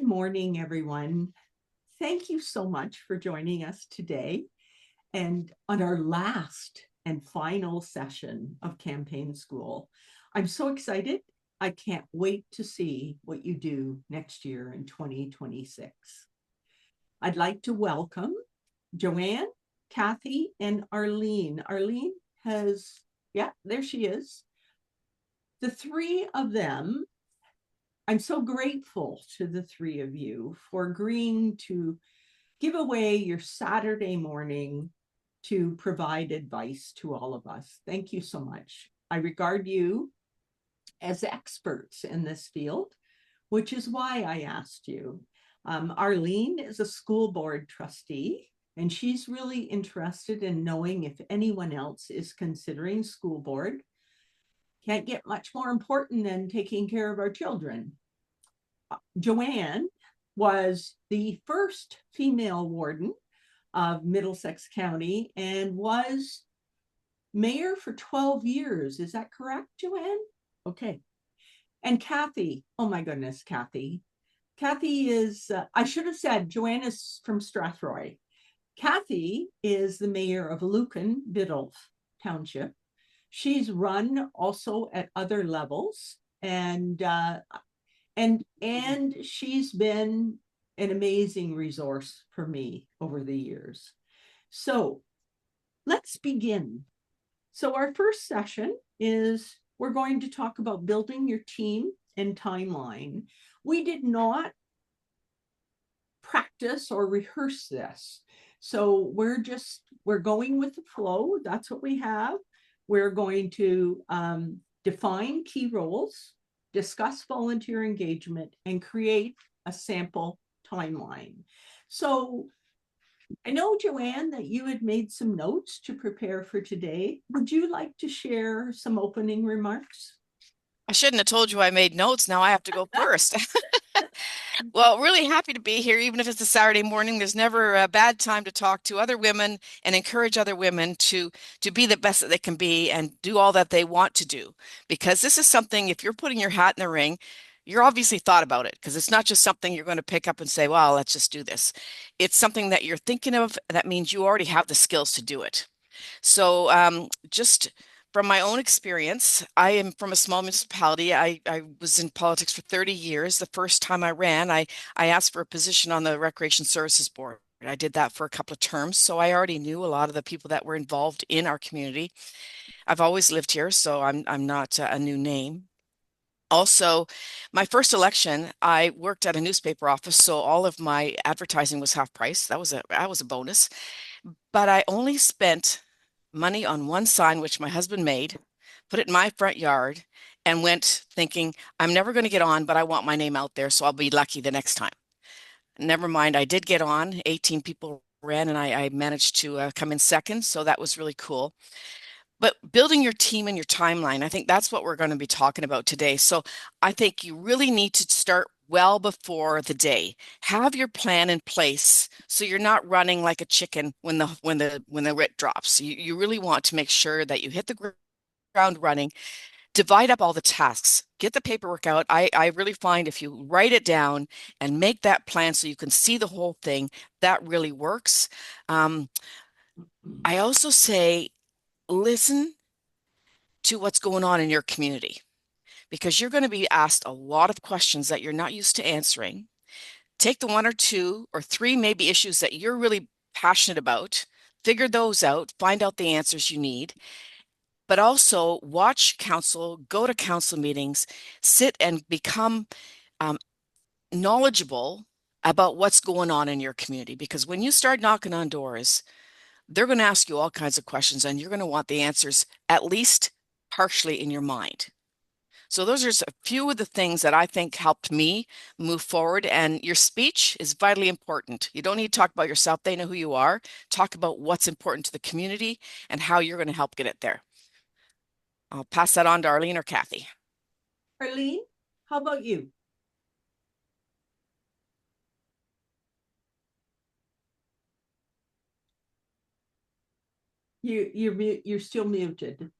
Good morning, everyone. Thank you so much for joining us today and on our last and final session of Campaign School. I'm so excited. I can't wait to see what you do next year in 2026. I'd like to welcome Joanne, Kathy, and Arlene. Arlene has, yeah, there she is. The three of them, I'm so grateful to the three of you for agreeing to give away your Saturday morning to provide advice to all of us. Thank you so much. I regard you as experts in this field, which is why I asked you. Arlene is a school board trustee, and she's really interested in knowing if anyone else is considering school board. Can't get much more important than taking care of our children. Joanne was the first female warden of Middlesex County and was mayor for 12 years. Is that correct, Joanne? Okay. And Kathy, oh my goodness, Kathy. Kathy is, I should have said, Joanne is from Strathroy. Kathy is the mayor of Lucan Biddulph Township. She's run also at other levels, and she's been an amazing resource for me over the years. So let's begin. So our first session is we're going to talk about building your team and timeline. We did not practice or rehearse this. So we're going with the flow. That's what we have. We're going to define key roles, discuss volunteer engagement, and create a sample timeline. So I know, Joanne, that you had made some notes to prepare for today. Would you like to share some opening remarks? I shouldn't have told you I made notes. Now I have to go first. Well, really happy to be here, even if it's a Saturday morning. There's never a bad time to talk to other women and encourage other women to be the best that they can be and do all that they want to do. Because this is something, if you're putting your hat in the ring, you're obviously thought about it, because it's not just something you're going to pick up and say, well, let's just do this. It's something that you're thinking of. That means you already have the skills to do it. So just from my own experience, I am from a small municipality. I was in politics for 30 years. The first time I ran, I asked for a position on the Recreation Services Board. I did that for a couple of terms, so I already knew a lot of the people that were involved in our community. I've always lived here, so I'm not a new name. Also, my first election, I worked at a newspaper office, so all of my advertising was half price. That was a bonus. But I only spent money on one sign, which my husband made, put it in my front yard, and went thinking, I'm never going to get on, but I want my name out there, so I'll be lucky the next time. Never mind, I did get on. 18 people ran, and I managed to come in second, so that was really cool. But building your team and your timeline, I think that's what we're going to be talking about today. So I think you really need to start well before the day. Have your plan in place so you're not running like a chicken when the rip drops. You really want to make sure that you hit the ground running. Divide up all the tasks. Get the paperwork out. I really find if you write it down and make that plan so you can see the whole thing, that really works. I also say listen to what's going on in your community, because you're going to be asked a lot of questions that you're not used to answering. Take the one or two or three maybe issues that you're really passionate about, figure those out, find out the answers you need, but also watch council, go to council meetings, sit and become um, knowledgeable about what's going on in your community. Because when you start knocking on doors, they're going to ask you all kinds of questions, and you're going to want the answers at least partially in your mind. So those are just a few of the things that I think helped me move forward. And your speech is vitally important. You don't need to talk about yourself. They know who you are. Talk about what's important to the community and how you're going to help get it there. I'll pass that on to Arlene or Kathy. Arlene, how about you? You're still muted.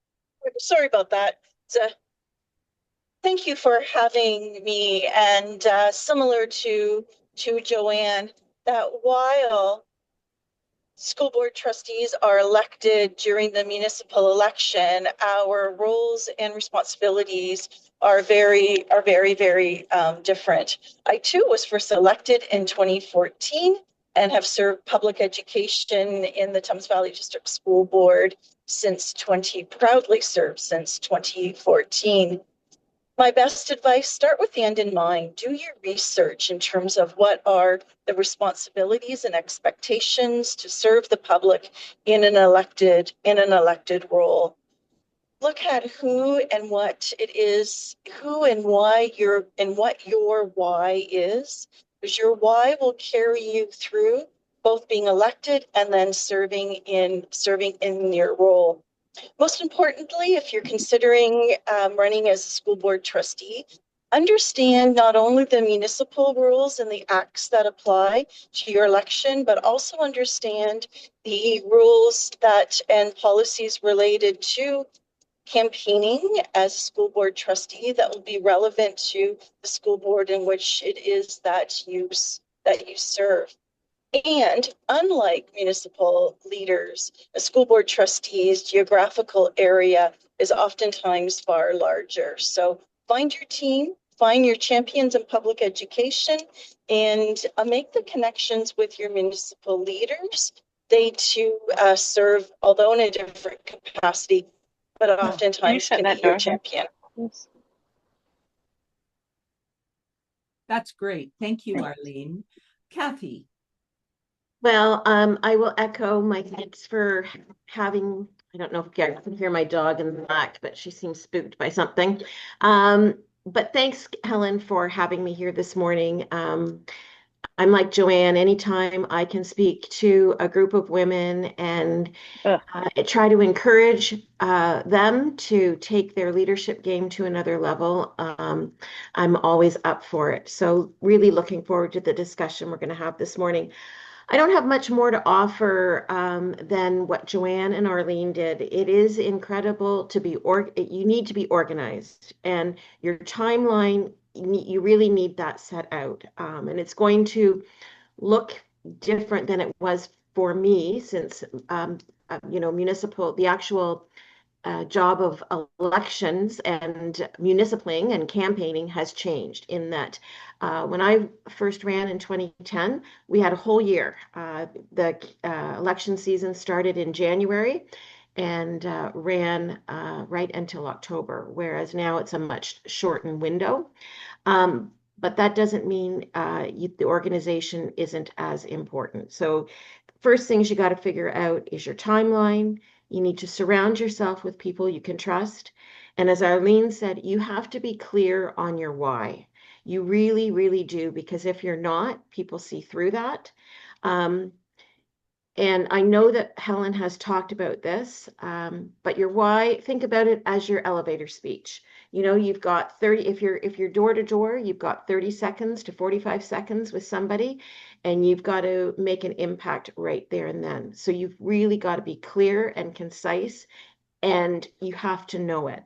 Sorry about that. Thank you for having me. And similar to Joanne, that while school board trustees are elected during the municipal election, our roles and responsibilities are very different. I too was first elected in 2014 and have served public education in the Thames Valley District School Board proudly served since 2014. My best advice, start with the end in mind. Do your research in terms of what are the responsibilities and expectations to serve the public in an elected role. Look at who and what it is, who and why what your why is, because your why will carry you through both being elected and then serving in your role. Most importantly, if you're considering running as a school board trustee, understand not only the municipal rules and the acts that apply to your election, but also understand the rules that and policies related to campaigning as a school board trustee that will be relevant to the school board in which it is that you serve. And unlike municipal leaders, a school board trustee's geographical area is oftentimes far larger. So find your team, find your champions in public education, and make the connections with your municipal leaders. They too serve, although in a different capacity, but oftentimes can be your champion. That's great. Thank you, Arlene. Kathy. Well, I will echo my thanks for having, I don't know if you can hear my dog in the back, but she seems spooked by something. But thanks, Helen, for having me here this morning. I'm like Joanne, anytime I can speak to a group of women and try to encourage them to take their leadership game to another level, I'm always up for it. So really looking forward to the discussion we're going to have this morning. I don't have much more to offer than what Joanne and Arlene did. It is incredible to be, you need to be organized, and your timeline, you really need that set out. And it's going to look different than it was for me since, municipal, the actual job of elections and municipling and campaigning has changed in that when I first ran in 2010, we had a whole year. The election season started in January and ran right until October, whereas now it's a much shortened window. But that doesn't mean the organization isn't as important. So first things you got to figure out is your timeline. You need to surround yourself with people you can trust. And as Arlene said, you have to be clear on your why. You really, really do, because if you're not, people see through that. And I know that Helen has talked about this, but your why, think about it as your elevator speech. You know, you've got 30, if you're door to door, you've got 30 seconds to 45 seconds with somebody, and you've got to make an impact right there and then. So you've really got to be clear and concise, and you have to know it.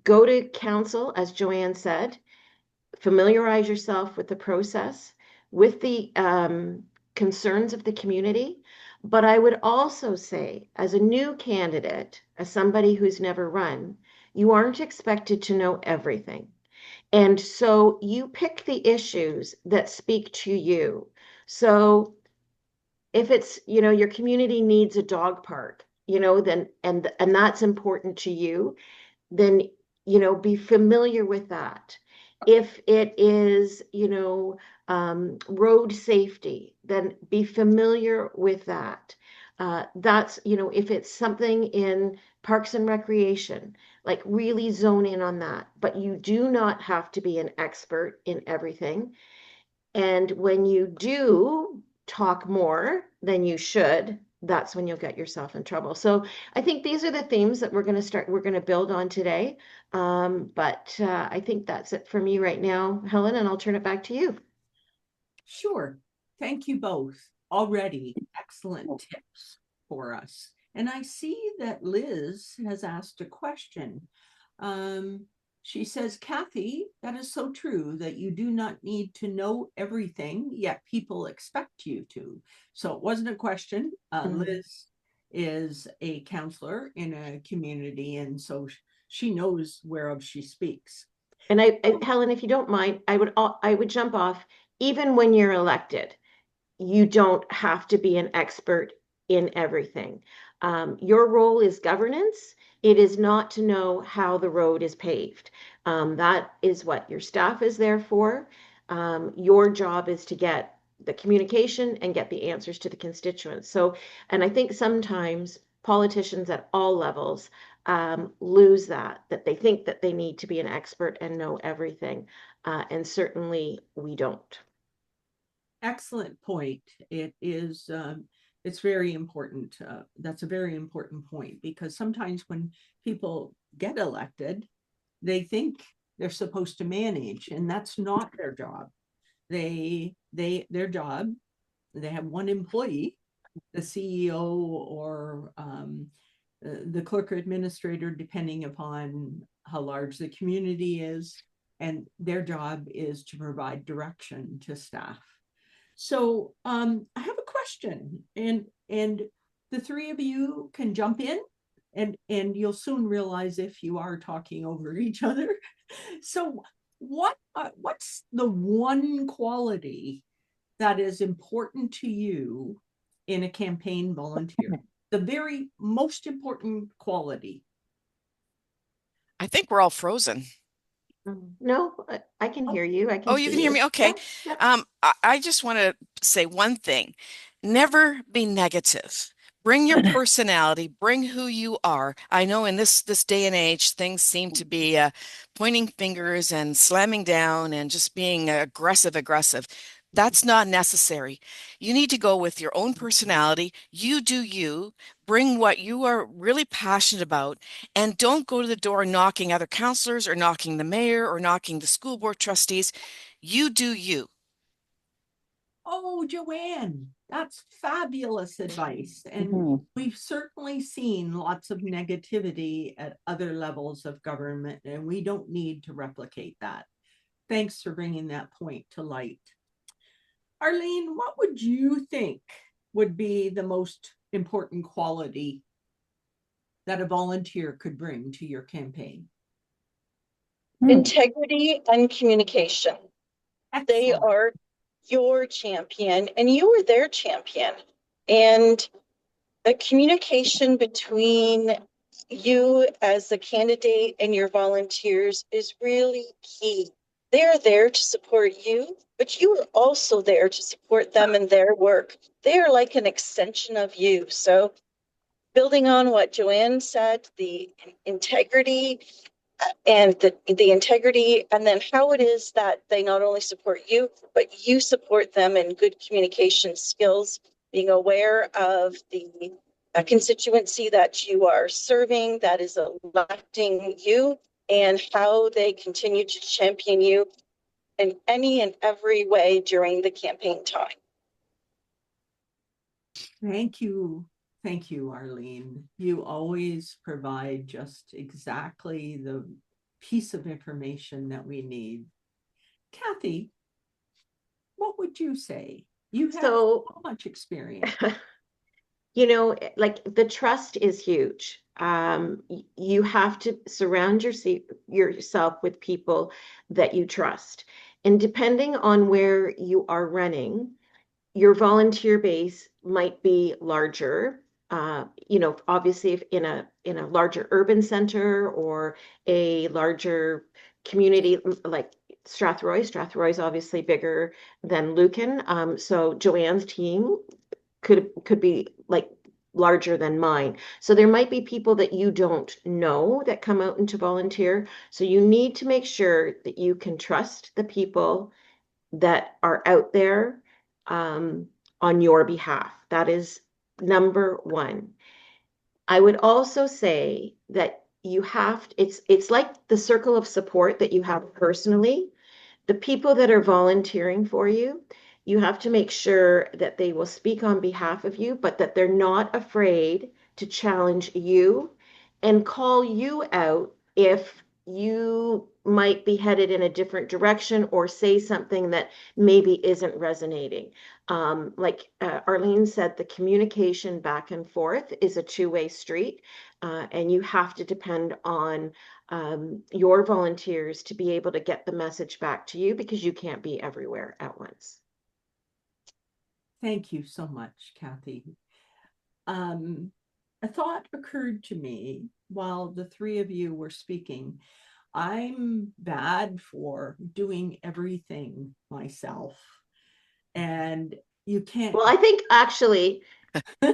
Go to council, as Joanne said, familiarize yourself with the process, with the concerns of the community. But I would also say, as a new candidate, as somebody who's never run, you aren't expected to know everything. And so you pick the issues that speak to you. So if it's, your community needs a dog park, then, and that's important to you, then, be familiar with that. If it is, road safety, then be familiar with that. That's, if it's something in parks and recreation, like really zone in on that. But you do not have to be an expert in everything. And when you do talk more than you should, that's when you'll get yourself in trouble. So I think these are the themes that we're going to build on today. But I think that's it for me right now, Helen, and I'll turn it back to you. Sure. Thank you both. Already excellent tips for us. And I see that Liz has asked a question. She says, Kathy, that is so true that you do not need to know everything, yet people expect you to. So it wasn't a question. Liz is a counselor in a community, and so she knows whereof she speaks. And Helen, if you don't mind, I would jump off. Even when you're elected, you don't have to be an expert in everything. Your role is governance. It is not to know how the road is paved. That is what your staff is there for. Your job is to get the communication and get the answers to the constituents. So, and I think sometimes politicians at all levels lose that they think that they need to be an expert and know everything. And certainly we don't. Excellent point. It is, it's very important. That's a very important point, because sometimes when people get elected, they think they're supposed to manage, and that's not their job. Their job, they have one employee, the CEO or the clerk or administrator, depending upon how large the community is, and their job is to provide direction to staff. So I have a question, and the three of you can jump in, and you'll soon realize if you are talking over each other. So what's the one quality that is important to you in a campaign volunteer? The very most important quality. I think we're all frozen. No, I can hear you. I can Oh, you see can hear me? Okay. Yeah. I just want to say one thing. Never be negative. Bring your personality, bring who you are. I know in this day and age, things seem to be pointing fingers and slamming down and just being aggressive. That's not necessary. You need to go with your own personality. You do you. Bring what you are really passionate about, and don't go to the door knocking other counselors or knocking the mayor or knocking the school board trustees. You do you. Oh, Joanne, that's fabulous advice. And we've certainly seen lots of negativity at other levels of government, and we don't need to replicate that. Thanks for bringing that point to light. Arlene, what would you think would be the most important quality that a volunteer could bring to your campaign? Integrity and communication. They Excellent. are your champion and you are their champion. And the communication between you as the candidate and your volunteers is really key. They're there to support you, but you are also there to support them in their work. They are like an extension of you. So building on what Joanne said, the integrity and the integrity, and then how it is that they not only support you, but you support them in good communication skills, being aware of the constituency that you are serving, that is electing you, and how they continue to champion you in any and every way during the campaign time. Thank you. Thank you, Arlene. You always provide just exactly the piece of information that we need. Kathy, what would you say? You have so much experience. You know, like the trust is huge. You have to surround yourself with people that you trust. And depending on where you are running, your volunteer base might be larger. You know, obviously if in a larger urban center or a larger community like Strathroy is obviously bigger than Lucan. So Joanne's team could be like larger than mine. So there might be people that you don't know that come out into volunteer. So you need to make sure that you can trust the people that are out there on your behalf. That is number one. I would also say that you have, it's like the circle of support that you have personally. The people that are volunteering for you, you have to make sure that they will speak on behalf of you, but that they're not afraid to challenge you and call you out if you might be headed in a different direction or say something that maybe isn't resonating. Like Arlene said, the communication back and forth is a two-way street, and you have to depend on your volunteers to be able to get the message back to you because you can't be everywhere at once. Thank you so much, Kathy. A thought occurred to me while the three of you were speaking. I'm bad for doing everything myself. And you can't. Well, I think actually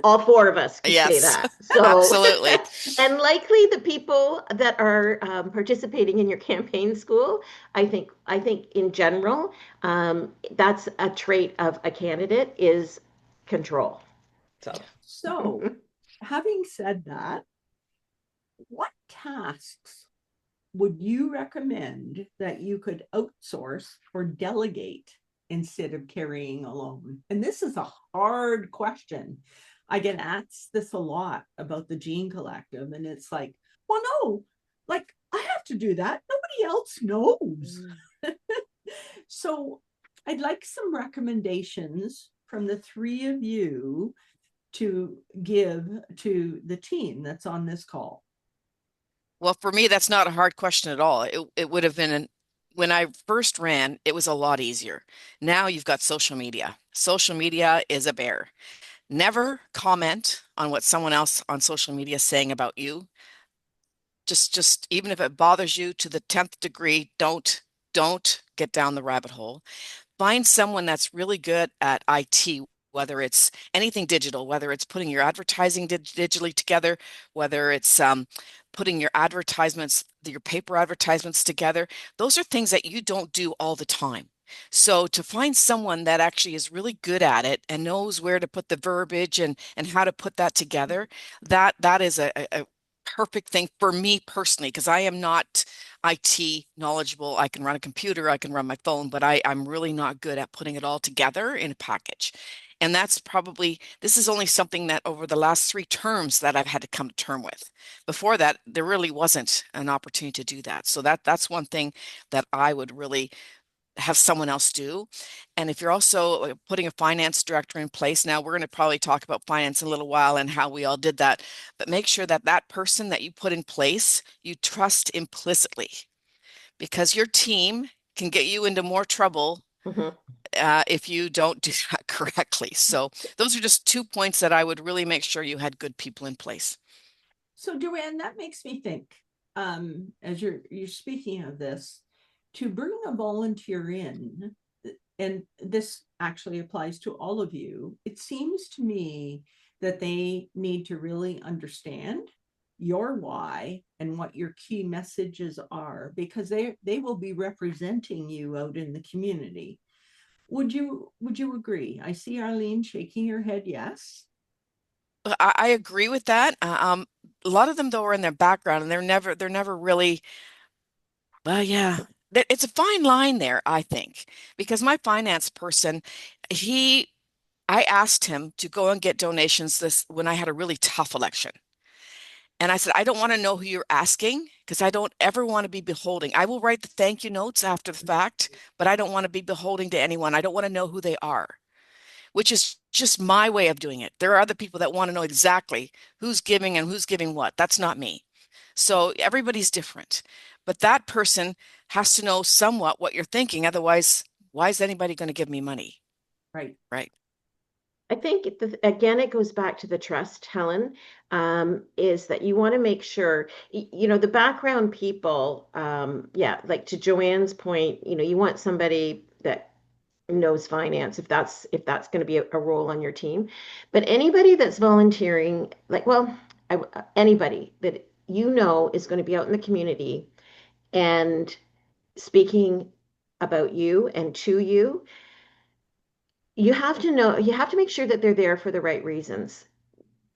all four of us could say Yes, that. So, absolutely. and likely the people that are participating in your campaign school, I think in general, that's a trait of a candidate is control. So, having said that, what tasks would you recommend that you could outsource or delegate instead of carrying alone? And this is a hard question. I get asked this a lot about the Gene Collective, and it's like, well, no, like I have to do that. Nobody else knows. So I'd like some recommendations from the three of you to give to the team that's on this call. Well, for me, that's not a hard question at all. It would have been when I first ran, it was a lot easier. Now you've got social media. Social media is a bear. Never comment on what someone else on social media is saying about you. Just even if it bothers you to the 10th degree, don't get down the rabbit hole. Find someone that's really good at IT, whether it's anything digital, whether it's putting your advertising digitally together, whether it's putting your advertisements, your paper advertisements together. Those are things that you don't do all the time. So to find someone that actually is really good at it and knows where to put the verbiage and how to put that together, that is a perfect thing for me personally, because I am not IT knowledgeable. I can run a computer, I can run my phone, but I'm really not good at putting it all together in a package. And that's probably, this is only something that over the last 3 terms that I've had to come to term with. Before that, there really wasn't an opportunity to do that. So that's one thing that I would really have someone else do. And if you're also putting a finance director in place, now we're going to probably talk about finance in a little while and how we all did that, but make sure that that person that you put in place, you trust implicitly, because your team can get you into more trouble if you don't do that correctly. So those are just 2 points that I would really make sure you had good people in place. So Joanne, that makes me think, as you're speaking of this, to bring a volunteer in, and this actually applies to all of you, it seems to me that they need to really understand your why and what your key messages are, because they will be representing you out in the community. Would you agree? I see Arlene shaking her head yes. I agree with that. A lot of them though are in their background and they're never really, well, yeah. It's a fine line there, I think, because my finance person, he I asked him to go and get donations this when I had a really tough election. And I said, I don't want to know who you're asking because I don't ever want to be beholding. I will write the thank you notes after the fact, but I don't want to be beholding to anyone. I don't want to know who they are, which is just my way of doing it. There are other people that want to know exactly who's giving and who's giving what. That's not me. So everybody's different. But that person has to know somewhat what you're thinking. Otherwise, why is anybody going to give me money? Right. Right. I think again, it goes back to the trust, Helen, is that you want to make sure, the background people, yeah, like to Joanne's point, you want somebody that knows finance if that's going to be a role on your team. But anybody that's volunteering, like, well, anybody that is going to be out in the community and speaking about you and to you, you have to know, you have to make sure that they're there for the right reasons.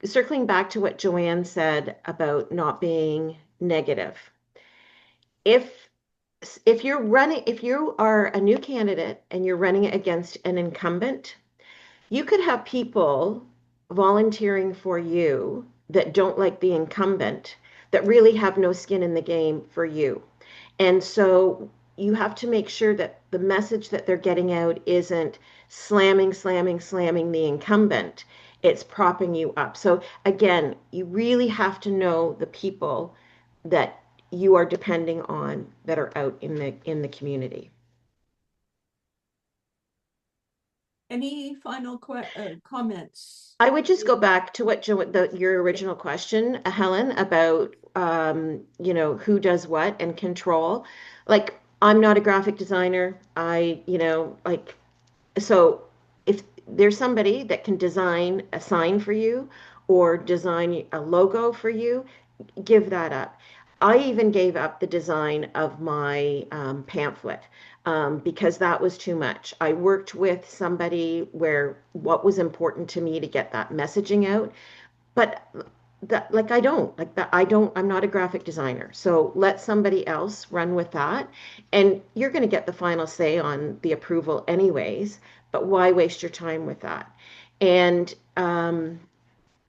Circling back to what Joanne said about not being negative. If if you are a new candidate and you're running against an incumbent, you could have people volunteering for you that don't like the incumbent, that really have no skin in the game for you. And so you have to make sure that the message that they're getting out isn't slamming, slamming, slamming the incumbent. It's propping you up. So again, you really have to know the people that you are depending on that are out in the community. Any final comments? I would just go back to what your original question, Helen, about who does what and control. Like, I'm not a graphic designer. So if there's somebody that can design a sign for you or design a logo for you, give that up. I even gave up the design of my pamphlet because that was too much. I worked with somebody where what was important to me to get that messaging out, but that like I don't like that I don't I'm not a graphic designer. So let somebody else run with that, and you're going to get the final say on the approval anyways, but why waste your time with that? And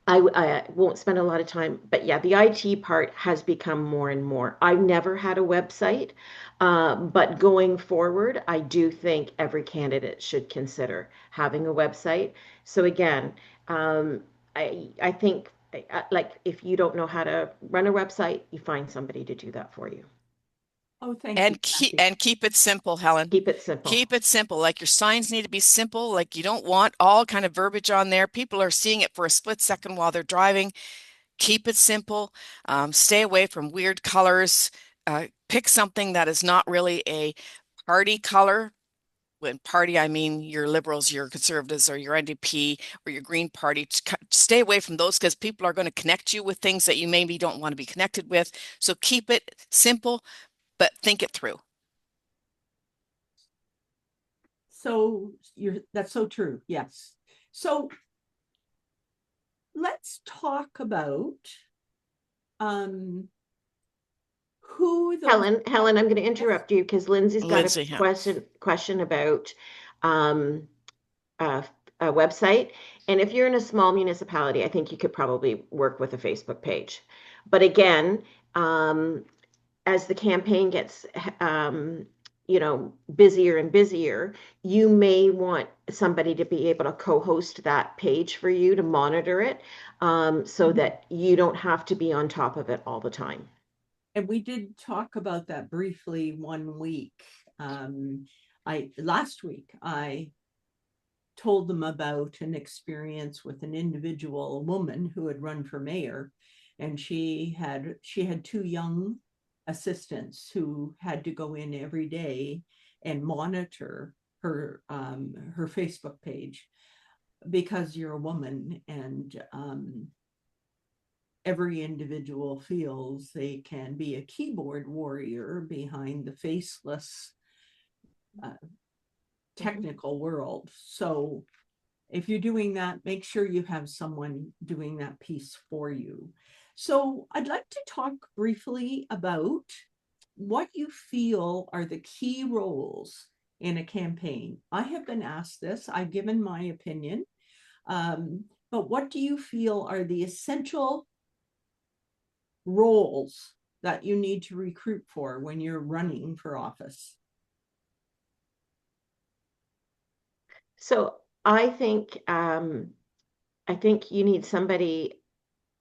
I won't spend a lot of time, but yeah, the IT part has become more and more. I never had a website, but going forward, I do think every candidate should consider having a website. So again, I think like if you don't know how to run a website, you find somebody to do that for you. Oh, thank you, And Kathy. keep it simple, Helen. Keep it simple. Keep it simple. Like your signs need to be simple. Like you don't want all kind of verbiage on there. People are seeing it for a split second while they're driving. Keep it simple. Stay away from weird colors. Pick something that is not really a party color. When party, I mean your liberals, your conservatives, or your NDP, or your Green Party. Stay away from those because people are going to connect you with things that you maybe don't want to be connected with. So keep it simple, but think it through. So that's so true. Yes. So let's talk about who those Helen, I'm going to interrupt you because Lindsay's got Lindsay, a yeah. question about um, a website. And if you're in a small municipality, I think you could probably work with a Facebook page. But again, as the campaign gets busier and busier, you may want somebody to be able to co-host that page for you to monitor it, so that you don't have to be on top of it all the time. And we did talk about that briefly one week. Last week I told them about an experience with an individual, a woman who had run for mayor, and she had two young assistants who had to go in every day and monitor her Facebook page because you're a woman, and every individual feels they can be a keyboard warrior behind the faceless technical world. So if you're doing that, make sure you have someone doing that piece for you. So I'd like to talk briefly about what you feel are the key roles in a campaign. I have been asked this, I've given my opinion, but what do you feel are the essential roles that you need to recruit for when you're running for office? So I think you need somebody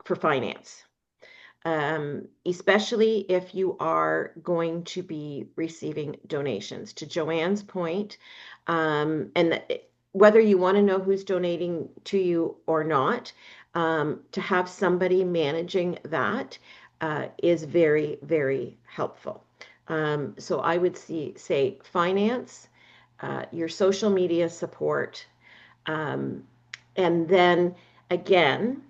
for finance, especially if you are going to be receiving donations. To Joanne's point, whether you want to know who's donating to you or not, to have somebody managing that is very, very helpful. So I would say finance, your social media support, and then again,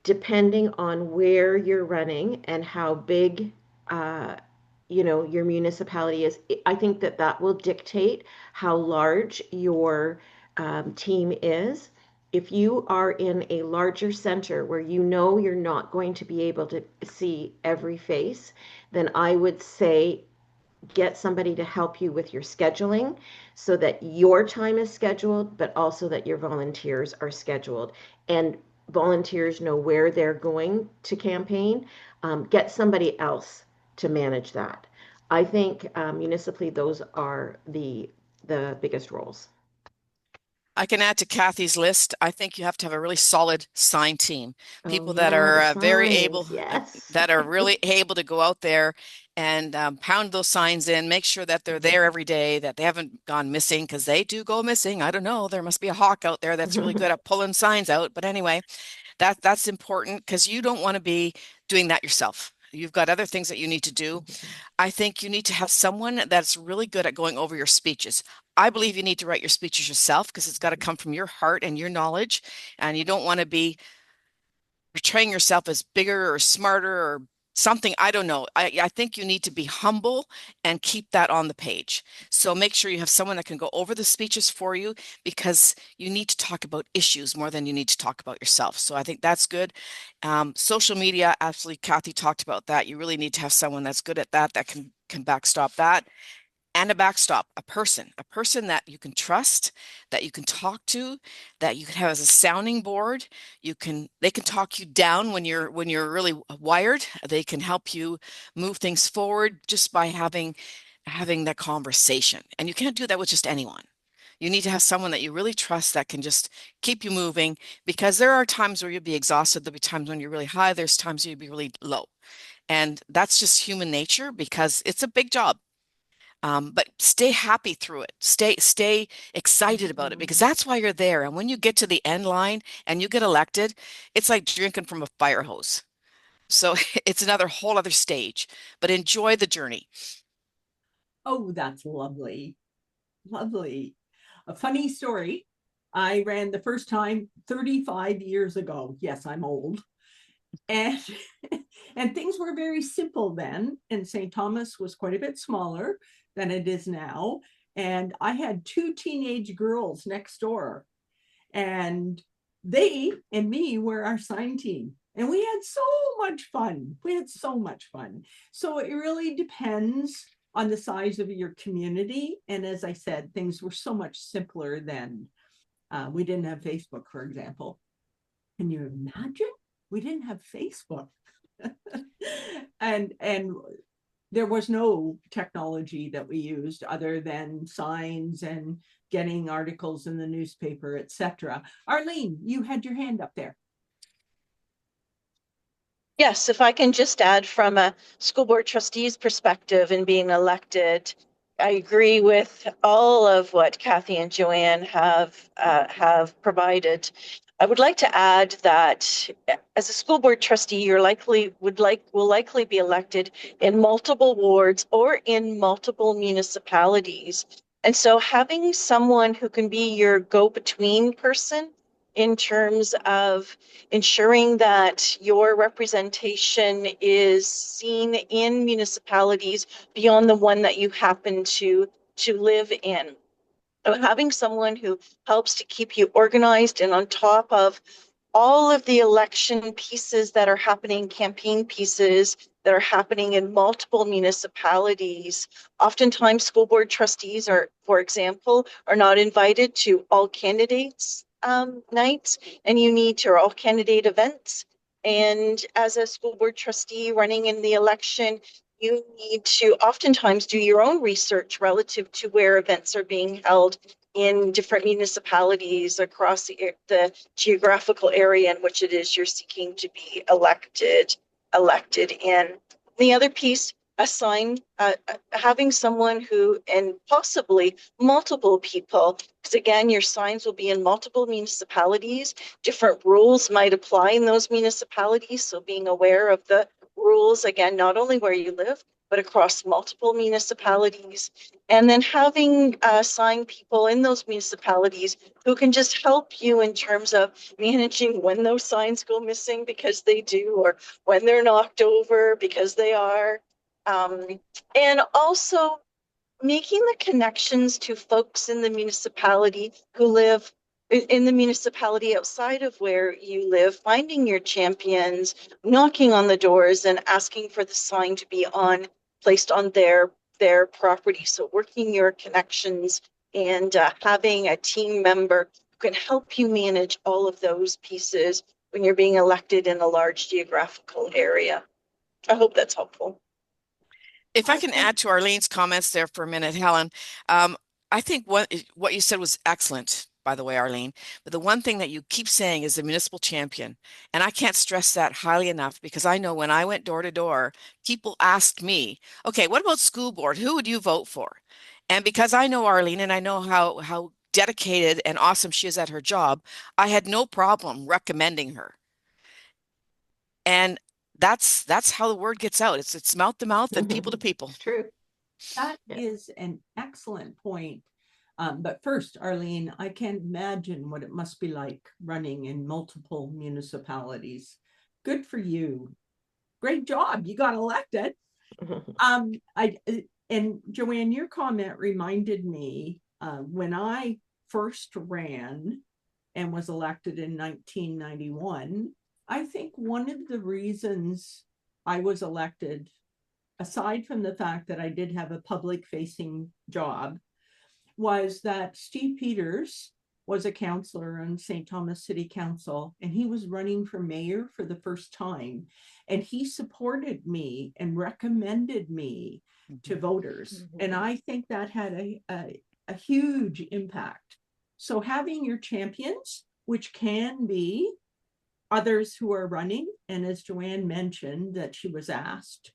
depending on where you're running and how big your municipality is, I think that will dictate how large your team is. If you are in a larger center where you know you're not going to be able to see every face, then I would say get somebody to help you with your scheduling so that your time is scheduled, but also that your volunteers are scheduled and volunteers know where they're going to campaign. Get somebody else to manage that. I think municipally, those are the biggest roles. I can add to Kathy's list. I think you have to have a really solid sign team, Oh people that yeah, the are very signs, able, yes. that are really able to go out there and pound those signs in, make sure that they're there every day, that they haven't gone missing, because they do go missing. I don't know. There must be a hawk out there that's really good at pulling signs out. But anyway, that's important because you don't want to be doing that yourself. You've got other things that you need to do. I think you need to have someone that's really good at going over your speeches. I believe you need to write your speeches yourself because it's got to come from your heart and your knowledge. And you don't want to be portraying yourself as bigger or smarter or something. I don't know. I think you need to be humble and keep that on the page. So make sure you have someone that can go over the speeches for you because you need to talk about issues more than you need to talk about yourself. So I think that's good. Social media, absolutely, Kathy talked about that. You really need to have someone that's good at that, that can backstop that. And a backstop, a person that you can trust, that you can talk to, that you can have as a sounding board. They can talk you down when you're really wired. They can help you move things forward just by having that conversation. And you can't do that with just anyone. You need to have someone that you really trust that can just keep you moving because there are times where you'll be exhausted. There'll be times when you're really high. There's times you'll be really low. And that's just human nature because it's a big job. But stay happy through it. Stay excited about it because that's why you're there. And when you get to the end line and you get elected, it's like drinking from a fire hose. So it's another whole other stage, but enjoy the journey. Oh, that's lovely. Lovely. A funny story. I ran the first time 35 years ago. Yes, I'm old. And and things were very simple then. And St. Thomas was quite a bit smaller than it is now. And I had two teenage girls next door. And they and me were our sign team. And we had so much fun. We had so much fun. So it really depends on the size of your community. And as I said, things were so much simpler then. We didn't have Facebook, for example. Can you imagine? We didn't have Facebook. and there was no technology that we used other than signs and getting articles in the newspaper, etc. Arlene, you had your hand up there. Yes, if I can just add from a school board trustee's perspective in being elected, I agree with all of what Kathy and Joanne have provided. I would like to add that as a school board trustee, you're will likely be elected in multiple wards or in multiple municipalities. And so having someone who can be your go-between person in terms of ensuring that your representation is seen in municipalities beyond the one that you happen to live in. Having someone who helps to keep you organized and on top of all of the election pieces that are happening, campaign pieces that are happening in multiple municipalities. Oftentimes, school board trustees are, for example, are not invited to all candidates nights, and you need to all candidate events. And as a school board trustee running in the election, you need to oftentimes do your own research relative to where events are being held in different municipalities across the geographical area in which it is you're seeking to be elected in. The other piece, having someone who, and possibly multiple people, because again, your signs will be in multiple municipalities. Different rules might apply in those municipalities. So being aware of the rules, again, not only where you live, but across multiple municipalities. And then having assigned people in those municipalities who can just help you in terms of managing when those signs go missing because they do, or when they're knocked over because they are. And also making the connections to folks in the municipality who live in the municipality outside of where you live, finding your champions, knocking on the doors and asking for the sign to be placed on their property. So working your connections and having a team member who can help you manage all of those pieces when you're being elected in a large geographical area. I hope that's helpful. If I can add to Arlene's comments there for a minute, Helen, I think what you said was excellent, by the way, Arlene. But the one thing that you keep saying is the municipal champion. And I can't stress that highly enough because I know when I went door to door, people asked me, okay, what about school board? Who would you vote for? And because I know Arlene and I know how dedicated and awesome she is at her job, I had no problem recommending her. And that's how the word gets out. It's mouth to mouth and people to people. True. That Yeah. is an excellent point. But first, Arlene, I can't imagine what it must be like running in multiple municipalities. Good for you. Great job. You got elected. And Joanne, your comment reminded me when I first ran and was elected in 1991, I think one of the reasons I was elected, aside from the fact that I did have a public facing job, was that Steve Peters was a councillor on St. Thomas City Council, and he was running for mayor for the first time. And he supported me and recommended me to voters. And I think that had a huge impact. So having your champions, which can be others who are running, and as Joanne mentioned, that she was asked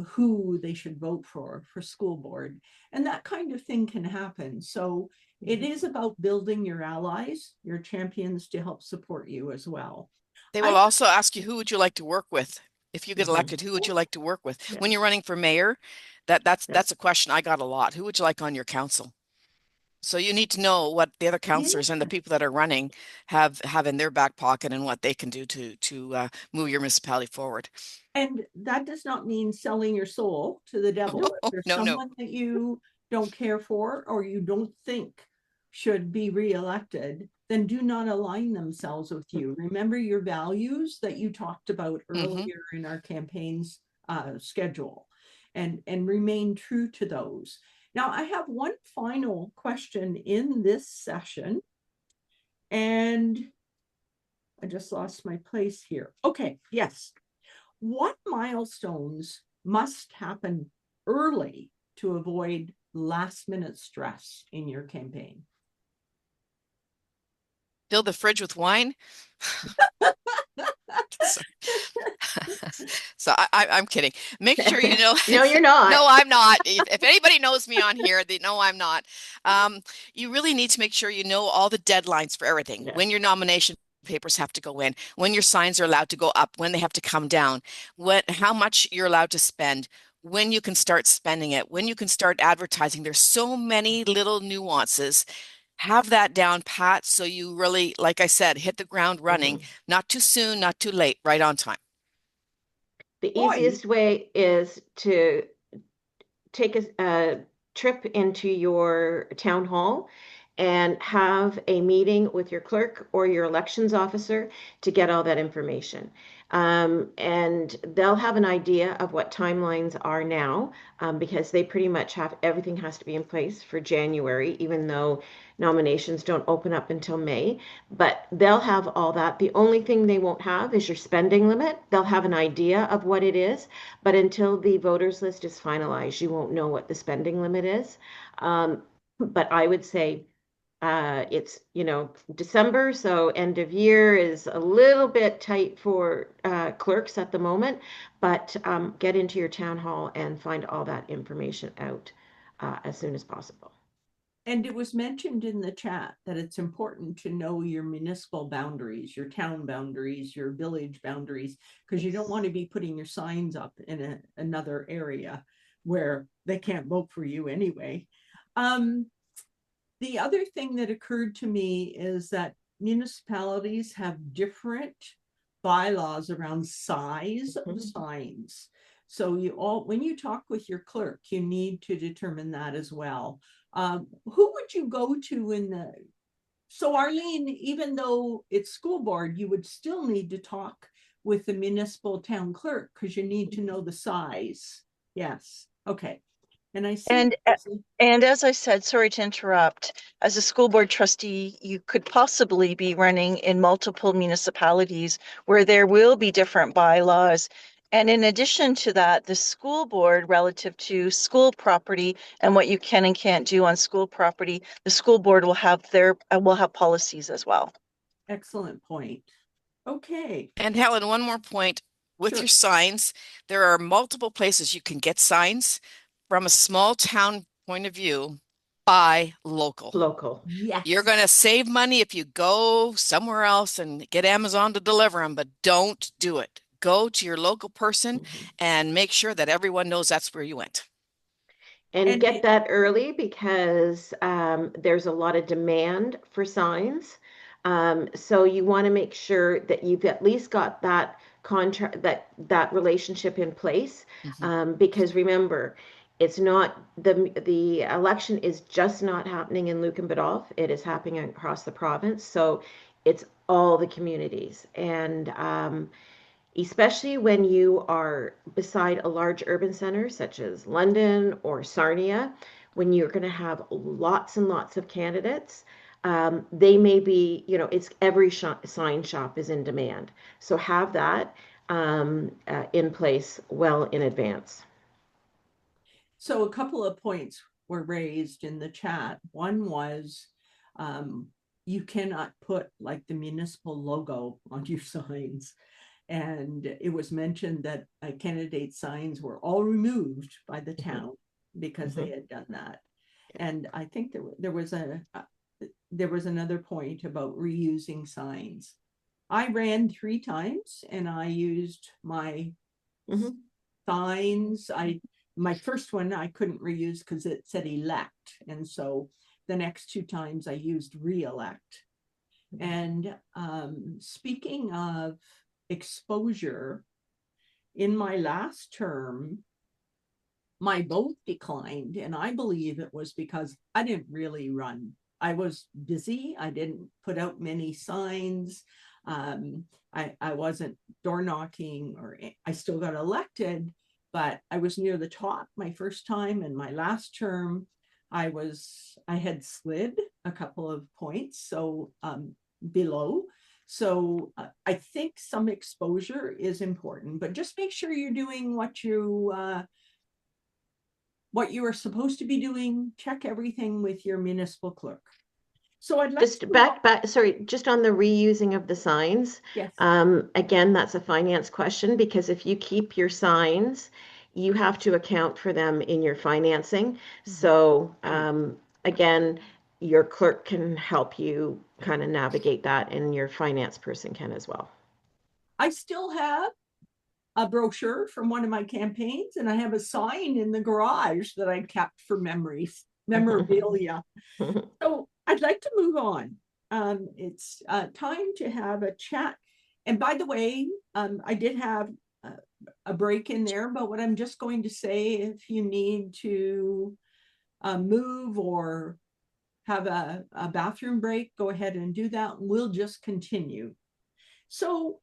who they should vote for school board, and that kind of thing can happen. So it is about building your allies, your champions, to help support you as well. They will also ask you, who would you like to work with? If you get Mhm. elected, who would you like to work with? Yeah. When you're running for mayor, that's Yeah. a question I got a lot. Who would you like on your council? So you need to know what the other councillors and the people that are running have in their back pocket and what they can do to move your municipality forward. And that does not mean selling your soul to the devil. If there's No. someone that you don't care for or you don't think should be reelected, then do not align themselves with you. Remember your values that you talked about earlier in our campaign's schedule, and remain true to those. Now, I have one final question in this session, and I just lost my place here. Okay, yes. What milestones must happen early to avoid last-minute stress in your campaign? Fill the fridge with wine. So I'm kidding. Make sure you know. No, you're not. No, I'm not. If anybody knows me on here, they know I'm not. You really need to make sure you know all the deadlines for everything. Yeah. When your nomination papers have to go in, when your signs are allowed to go up, when they have to come down, how much you're allowed to spend, when you can start spending it, when you can start advertising. There's so many little nuances. Have that down pat so you really, like I said, hit the ground running. Not too soon, not too late, right on time. The easiest way is to take a trip into your town hall and have a meeting with your clerk or your elections officer to get all that information. And they'll have an idea of what timelines are now, because they pretty much have everything has to be in place for January, even though nominations don't open up until May. But they'll have all that. The only thing they won't have is your spending limit. They'll have an idea of what it is, but until the voters list is finalized, you won't know what the spending limit is. But I would say it's, December, so end of year is a little bit tight for clerks at the moment, but get into your town hall and find all that information out as soon as possible. And it was mentioned in the chat that it's important to know your municipal boundaries, your town boundaries, your village boundaries, because you don't want to be putting your signs up in another area where they can't vote for you anyway. The other thing that occurred to me is that municipalities have different bylaws around size of signs. So when you talk with your clerk, you need to determine that as well. Who would you go to so Arlene, even though it's school board, you would still need to talk with the municipal town clerk because you need to know the size. Yes. Okay. And I see. And as I said, sorry to interrupt, as a school board trustee, you could possibly be running in multiple municipalities where there will be different bylaws And in addition to that, the school board relative to school property and what you can and can't do on school property, the school board will have policies as well. Excellent point. Okay. And Helen, one more point with Sure. your signs. There are multiple places you can get signs from a small town point of view. Buy local. Local. Yes. You're going to save money if you go somewhere else and get Amazon to deliver them, but don't do it. Go to your local person and make sure that everyone knows that's where you went. And get that early because there's a lot of demand for signs. So you want to make sure that you've at least got that contract, that relationship in place. Because remember, it's not the election is just not happening in Lucan Biddulph. It is happening across the province. So it's all the communities. And especially when you are beside a large urban center such as London or Sarnia, when you're going to have lots and lots of candidates, they may be, it's every sign shop is in demand. So have that in place well in advance. So a couple of points were raised in the chat. One was you cannot put like the municipal logo on your signs. And it was mentioned that candidate signs were all removed by the town because they had done that. And I think there was another point about reusing signs. I ran 3 times and I used my signs. My first one I couldn't reuse because it said elect. And so the next 2 times I used re-elect. And speaking of exposure, in my last term, my vote declined. And I believe it was because I didn't really run. I was busy. I didn't put out many signs. I wasn't door knocking, or I still got elected, but I was near the top my first time. And my last term, I had slid a couple of points, so below. So I think some exposure is important, but just make sure you're doing what you are supposed to be doing. Check everything with your municipal clerk. So I'd like just just on the reusing of the signs. Yes. Again, that's a finance question, because if you keep your signs, you have to account for them in your financing. So again, your clerk can help you kind of navigate that, and your finance person can as well. I still have a brochure from one of my campaigns, and I have a sign in the garage that I kept for memorabilia. So I'd like to move on. It's time to have a chat. And by the way, I did have a break in there, but what I'm just going to say, if you need to move or have a bathroom break, go ahead and do that. We'll just continue. So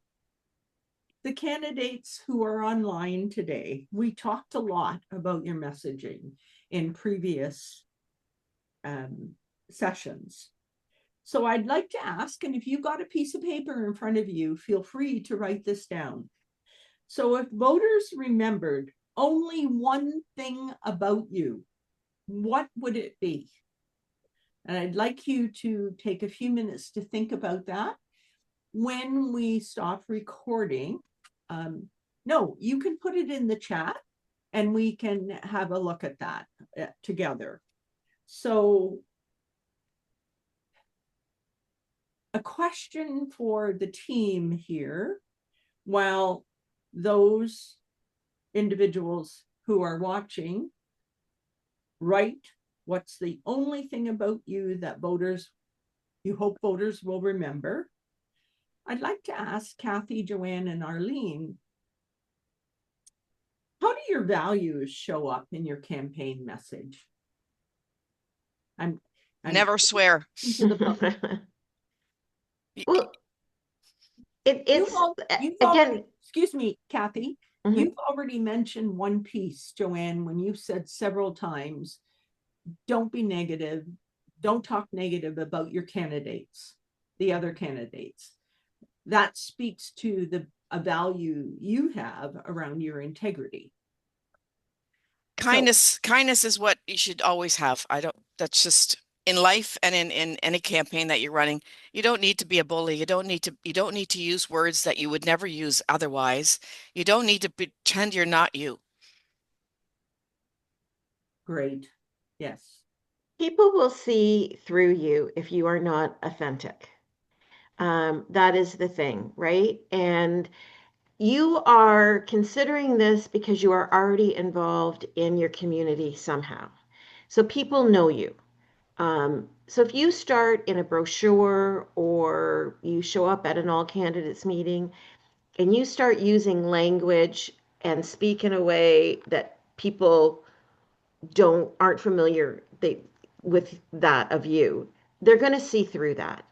the candidates who are online today, we talked a lot about your messaging in previous sessions. So I'd like to ask, and if you've got a piece of paper in front of you, feel free to write this down. So if voters remembered only one thing about you, what would it be? And I'd like you to take a few minutes to think about that. When we stop recording, no, you can put it in the chat and we can have a look at that together. So a question for the team here, while those individuals who are watching write what's the only thing about you that you hope voters will remember. I'd like to ask Kathy, Joanne, and Arlene, how do your values show up in your campaign message? I'm Never swear. Well, again, excuse me, Kathy, you've already mentioned one piece, Joanne, when you said several times, don't be negative, don't talk negative about your candidates, the other candidates. That speaks to a value you have around your integrity. Kindness is what you should always have. That's just in life and in any campaign that you're running. You don't need to be a bully. You don't need to use words that you would never use otherwise. You don't need to pretend you're not you. Great. Yes. People will see through you if you are not authentic. That is the thing, right? And you are considering this because you are already involved in your community somehow. So people know you. So if you start in a brochure or you show up at an all candidates meeting and you start using language and speak in a way that people aren't familiar with that of you, they're going to see through that.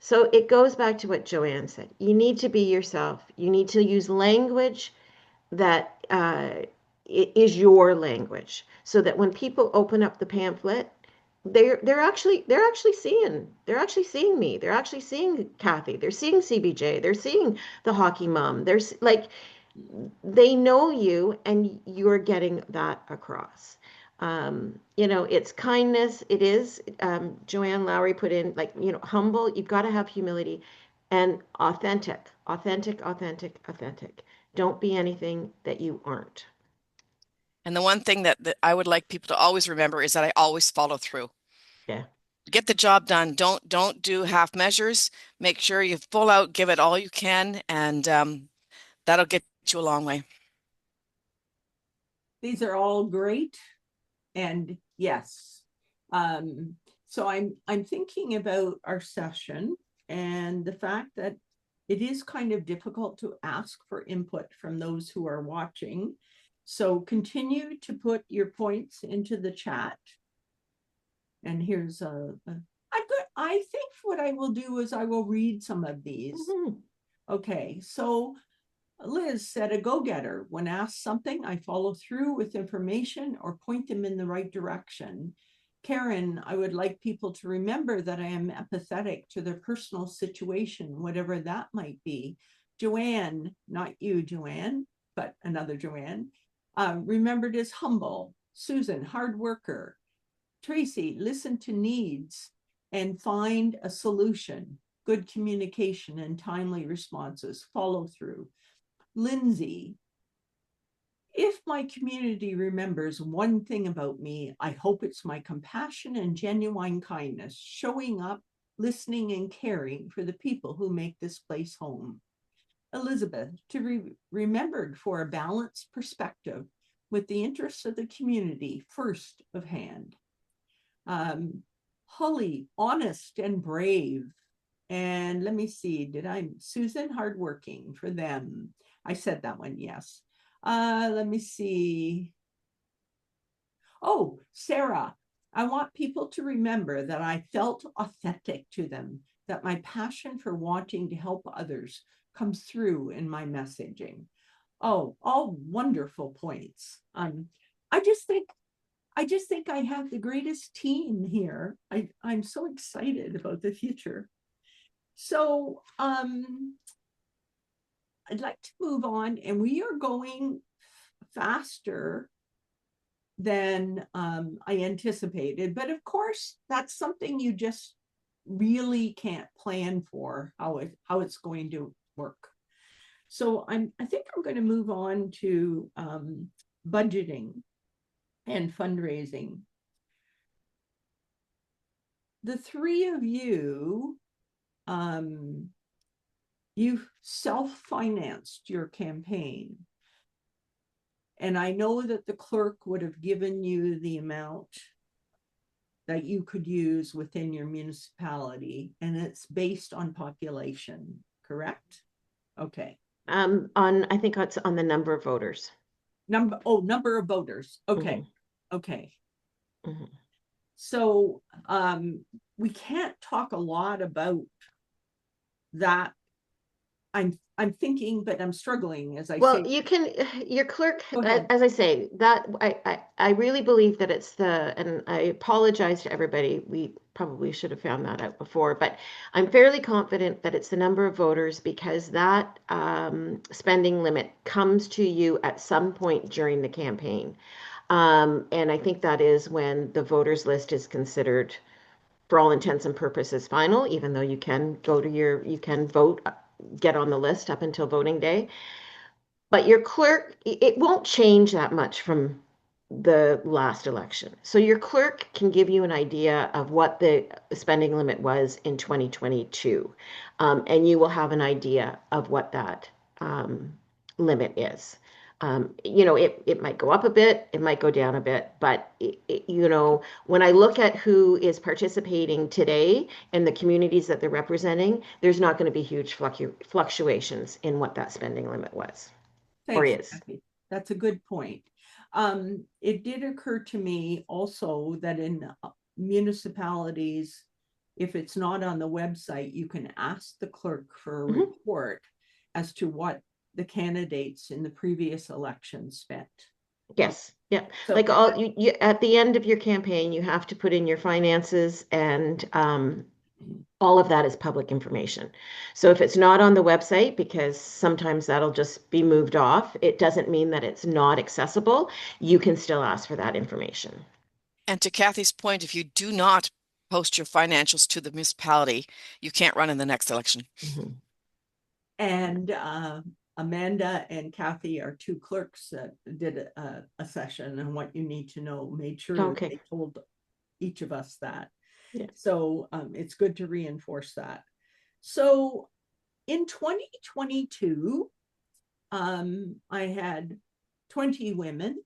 So it goes back to what Joanne said. You need to be yourself. You need to use language that is your language, so that when people open up the pamphlet, they're actually seeing me. They're actually seeing Kathy. They're seeing CBJ. They're seeing the hockey mom. There's like they know you, and you're getting that across. It's kindness. It is, Joanne Lowry put in, like, humble. You've got to have humility, and authentic. Don't be anything that you aren't. And the one thing that I would like people to always remember is that I always follow through. Yeah. Get the job done. Don't do half measures. Make sure you full out, give it all you can, and that'll get you a long way. These are all great. And yes. So I'm thinking about our session and the fact that it is kind of difficult to ask for input from those who are watching. So continue to put your points into the chat. And here's I think what I will do is I will read some of these. Mm-hmm. Okay, so Liz said, a go-getter. When asked something, I follow through with information or point them in the right direction. Karen, I would like people to remember that I am empathetic to their personal situation, whatever that might be. Joanne, not you, Joanne, but another Joanne, remembered as humble. Susan, hard worker. Tracy, listen to needs and find a solution. Good communication and timely responses, follow through. Lindsay, if my community remembers one thing about me, I hope it's my compassion and genuine kindness, showing up, listening, and caring for the people who make this place home. Elizabeth, to be remembered for a balanced perspective with the interests of the community first of hand. Holly, honest and brave. And let me see, Susan, hardworking for them. I said that one, yes. Let me see. Oh, Sarah, I want people to remember that I felt authentic to them, that my passion for wanting to help others comes through in my messaging. Oh, all wonderful points. I just think I have the greatest team here. I'm so excited about the future. So I'd like to move on, and we are going faster than I anticipated. But of course, that's something you just really can't plan for how it's going to work. So I think I'm going to move on to budgeting and fundraising. The three of you, you've self-financed your campaign. And I know that the clerk would have given you the amount that you could use within your municipality, and it's based on population, correct? Okay. I think it's on the number of voters. Number of voters. Okay. Mm-hmm. Okay. Mm-hmm. So we can't talk a lot about that I'm thinking, but I'm struggling as I Well, say. you can, your clerk, Go ahead. as I say, that I really believe that it's and I apologize to everybody. We probably should have found that out before, but I'm fairly confident that it's the number of voters because that spending limit comes to you at some point during the campaign. And I think that is when the voters list is considered, for all intents and purposes, final, even though you can go to you can vote, get on the list up until voting day. But your clerk, it won't change that much from the last election. So your clerk can give you an idea of what the spending limit was in 2022. And you will have an idea of what that limit is. It might go up a bit, it might go down a bit, but when I look at who is participating today and the communities that they're representing, there's not going to be huge fluctuations in what that spending limit was. Or Thanks, is. Kathy. That's a good point. It did occur to me also that in municipalities, if it's not on the website, you can ask the clerk for a report as to what the candidates in the previous election spent. Yes. Yeah. So Like you at the end of your campaign, you have to put in your finances and all of that is public information. So if it's not on the website, because sometimes that'll just be moved off, it doesn't mean that it's not accessible. You can still ask for that information. And to Kathy's point, if you do not post your financials to the municipality, you can't run in the next election. Mm-hmm. And Amanda and Kathy are two clerks that did a session on what you need to know, made sure they told each of us that. Yeah. So it's good to reinforce that. So in 2022, I had 20 women,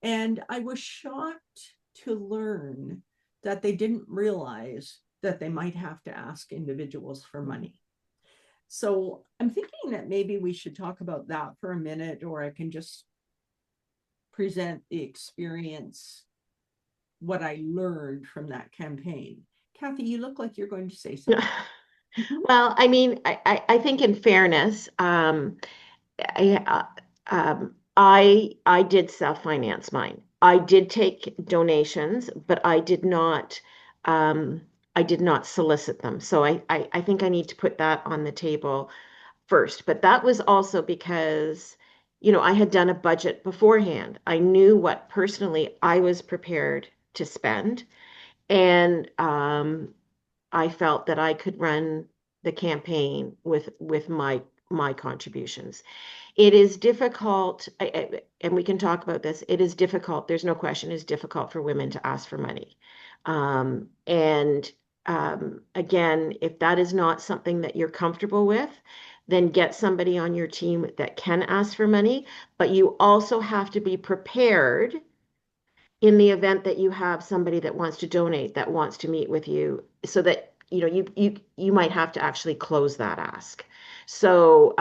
and I was shocked to learn that they didn't realize that they might have to ask individuals for money. So I'm thinking that maybe we should talk about that for a minute, or I can just present the experience, what I learned from that campaign. Kathy, you look like you're going to say something. Well, I mean, I think in fairness, I did self-finance mine. I did take donations, but I did not solicit them. So I think I need to put that on the table first. But that was also because, I had done a budget beforehand. I knew what personally I was prepared to spend. And I felt that I could run the campaign with my contributions. It is difficult, and we can talk about this. It is difficult. There's no question. It's difficult for women to ask for money, and again, if that is not something that you're comfortable with, then get somebody on your team that can ask for money. But you also have to be prepared in the event that you have somebody that wants to donate, that wants to meet with you, so that you might have to actually close that ask. So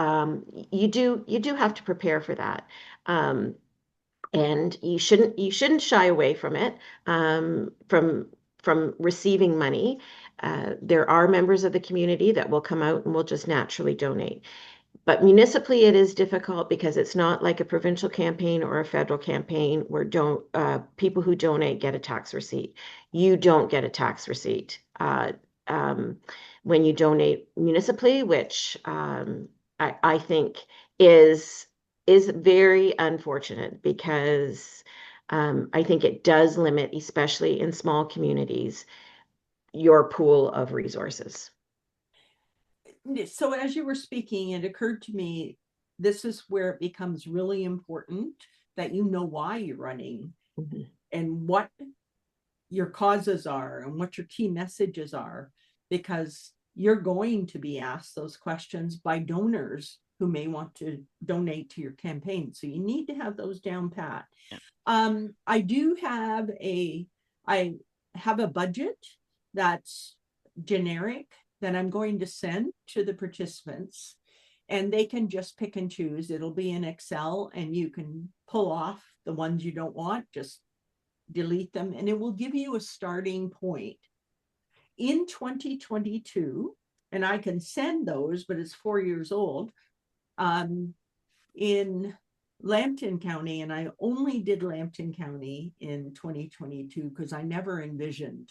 you do have to prepare for that, and you shouldn't shy away from it, from receiving money. There are members of the community that will come out and will just naturally donate. But municipally, it is difficult because it's not like a provincial campaign or a federal campaign where people who donate get a tax receipt. You don't get a tax receipt when you donate municipally, which I think is very unfortunate, because I think it does limit, especially in small communities, your pool of resources. So as you were speaking, it occurred to me, this is where it becomes really important that you know why you're running, and what your causes are and what your key messages are, because you're going to be asked those questions by donors who may want to donate to your campaign. So you need to have those down pat. Yeah. I have a budget that's generic that I'm going to send to the participants, and they can just pick and choose. It'll be in Excel, and you can pull off the ones you don't want, just delete them, and it will give you a starting point. In 2022, and I can send those, but it's 4 years old, in Lambton County, and I only did Lambton County in 2022 because I never envisioned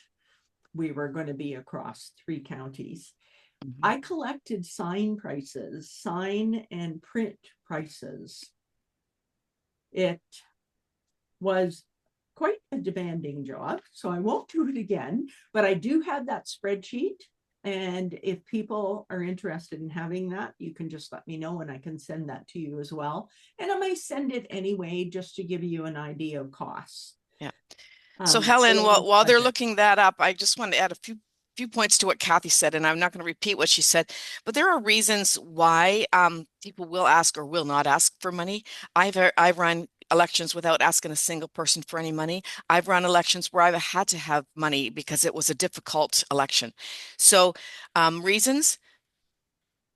we were going to be across 3 counties. I collected sign prices, sign and print prices. It was quite a demanding job, so I won't do it again, but I do have that spreadsheet. And if people are interested in having that, you can just let me know and I can send that to you as well. And I may send it anyway, just to give you an idea of costs. Yeah. So Helen, while they're looking that up, I just want to add a few points to what Kathy said, and I'm not going to repeat what she said, but there are reasons why people will ask or will not ask for money. I've run elections without asking a single person for any money. I've run elections where I've had to have money because it was a difficult election. So reasons,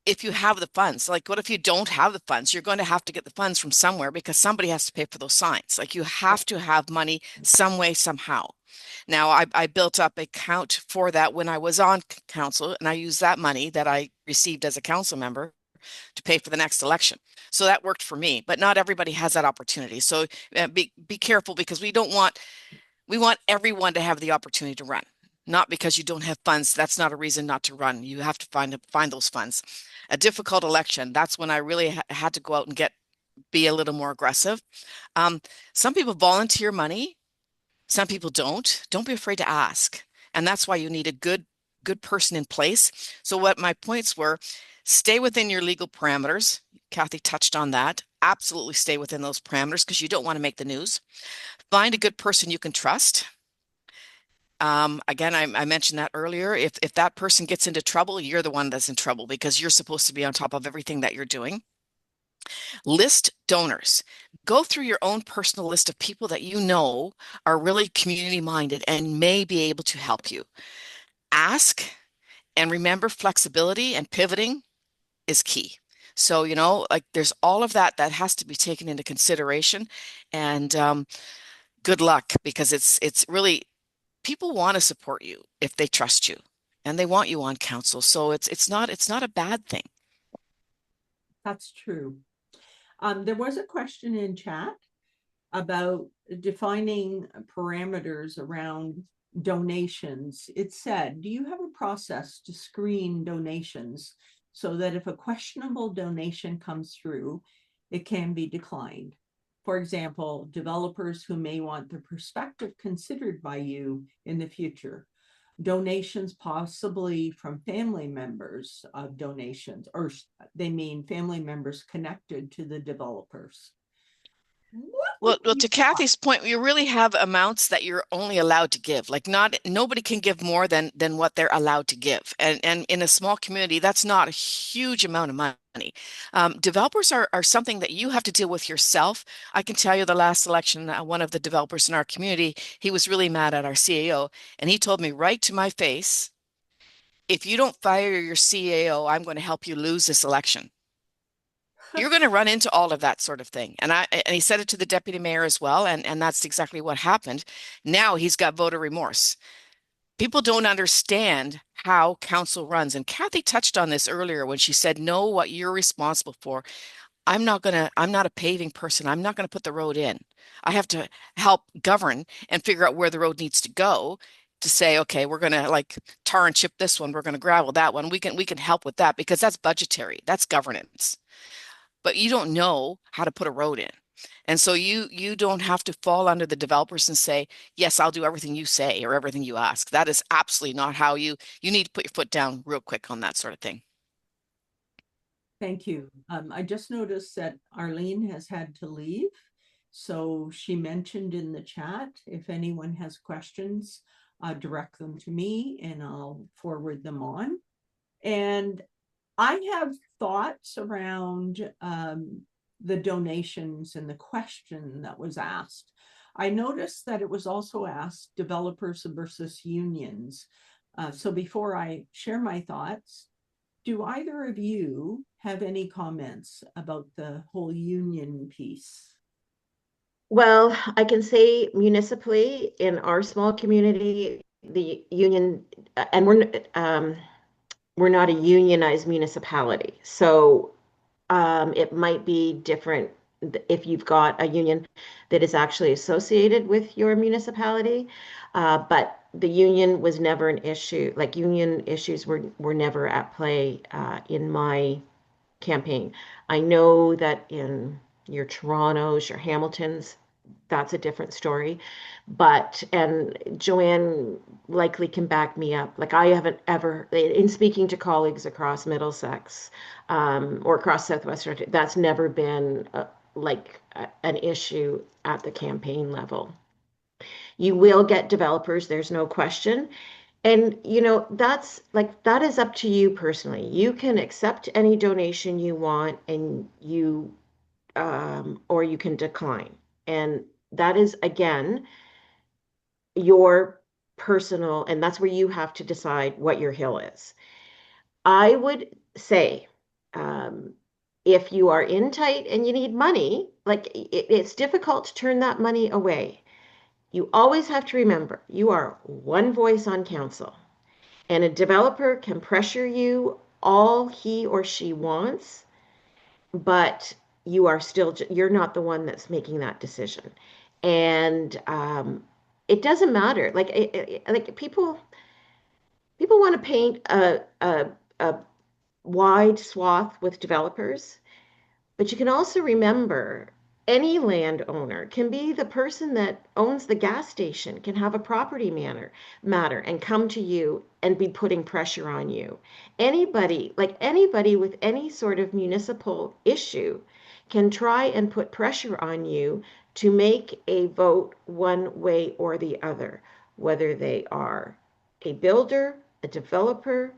if you have the funds, like what if you don't have the funds? You're going to have to get the funds from somewhere because somebody has to pay for those signs. Like you have to have money some way, somehow. Now, I built up a account for that when I was on council, and I used that money that I received as a council member to pay for the next election. So that worked for me, but not everybody has that opportunity. So be careful, because we want everyone to have the opportunity to run. Not because you don't have funds, that's not a reason not to run. You have to find those funds. A difficult election, that's when I really had to go out and be a little more aggressive. Some people volunteer money. Some people don't. Don't be afraid to ask. And that's why you need a good person in place. So what my points were, stay within your legal parameters. Kathy touched on that. Absolutely stay within those parameters because you don't want to make the news. Find a good person you can trust. Again, I mentioned that earlier. If that person gets into trouble, you're the one that's in trouble because you're supposed to be on top of everything that you're doing. List donors. Go through your own personal list of people that you know are really community minded and may be able to help you. Ask, and remember, flexibility and pivoting is key. So, like there's all of that has to be taken into consideration. And good luck, because it's really, people want to support you if they trust you and they want you on council. So it's not a bad thing. That's true. There was a question in chat about defining parameters around donations. It said, do you have a process to screen donations so that if a questionable donation comes through, it can be declined? For example, developers who may want their perspective considered by you in the future. Donations possibly from family members of donations, or they mean family members connected to the developers. Well, to Kathy's point, you really have amounts that you're only allowed to give. Like nobody can give more than what they're allowed to give. And in a small community, that's not a huge amount of money. Developers are something that you have to deal with yourself. I can tell you the last election, one of the developers in our community, he was really mad at our CAO, and he told me right to my face, if you don't fire your CAO, I'm going to help you lose this election. You're going to run into all of that sort of thing. And he said it to the deputy mayor as well. And that's exactly what happened. Now he's got voter remorse. People don't understand how council runs. And Kathy touched on this earlier when she said, know what you're responsible for. I'm not a paving person. I'm not going to put the road in. I have to help govern and figure out where the road needs to go, to say, okay, we're going to like tar and chip this one. We're going to gravel that one. We can help with that because that's budgetary. That's governance. But you don't know how to put a road in. And so you don't have to fall under the developers and say, yes, I'll do everything you say or everything you ask. That is absolutely not how you need to put your foot down real quick on that sort of thing. Thank you. I just noticed that Arlene has had to leave. So she mentioned in the chat, if anyone has questions, direct them to me and I'll forward them on. And I have thoughts around the donations and the question that was asked. I noticed that it was also asked developers versus unions. So before I share my thoughts, do either of you have any comments about the whole union piece? Well, I can say municipally in our small community, the union, and we're not a unionized municipality. So it might be different if you've got a union that is actually associated with your municipality. But the union was never an issue. Like union issues were never at play in my campaign. I know that in your Torontos, your Hamiltons, that's a different story. But, and Joanne likely can back me up. Like I haven't ever, in speaking to colleagues across Middlesex or across Southwestern, that's never been an issue at the campaign level. You will get developers, there's no question. And that's like that is up to you personally. You can accept any donation you want and you or you can decline. And that is again your personal, and that's where you have to decide what your hill is. I would say um, if you are in tight and you need money, like it's difficult to turn that money away. You always have to remember you are one voice on council. And a developer can pressure you all he or she wants, but you are still, you're not the one that's making that decision. And it doesn't matter. Like people want to paint a wide swath with developers. But you can also remember any landowner can be the person that owns the gas station, can have a property matter and come to you and be putting pressure on you. Anybody with any sort of municipal issue can try and put pressure on you to make a vote one way or the other, whether they are a builder, a developer,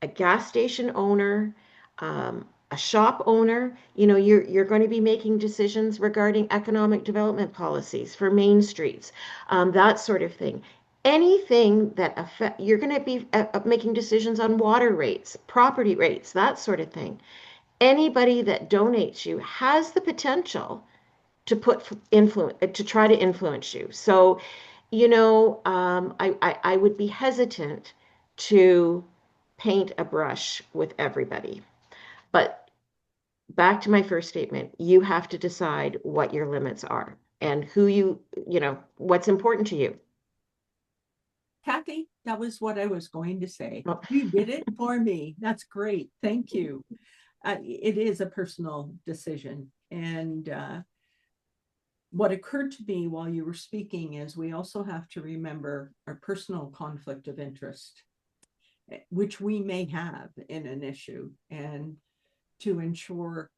a gas station owner, a shop owner. You're going to be making decisions regarding economic development policies for main streets, that sort of thing. Anything that affect, you're going to be making decisions on water rates, property rates, that sort of thing. Anybody that donates you has the potential to put influence to try to influence you. So, I would be hesitant to paint a brush with everybody. But back to my first statement, you have to decide what your limits are and what's important to you. Kathy, that was what I was going to say. Well, You did it for me. That's great. Thank you. It is a personal decision. And what occurred to me while you were speaking is we also have to remember our personal conflict of interest, which we may have in an issue, and to ensure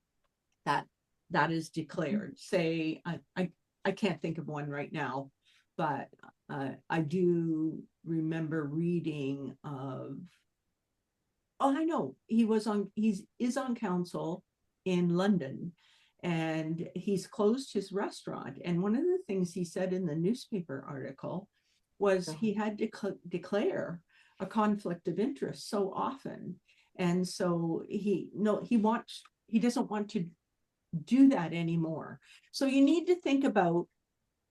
that that is declared. Say, I can't think of one right now, but I do remember reading of, oh, I know, is on council in London, and he's closed his restaurant. And one of the things he said in the newspaper article was he had to declare a conflict of interest so often. And so he doesn't want to do that anymore. So you need to think about,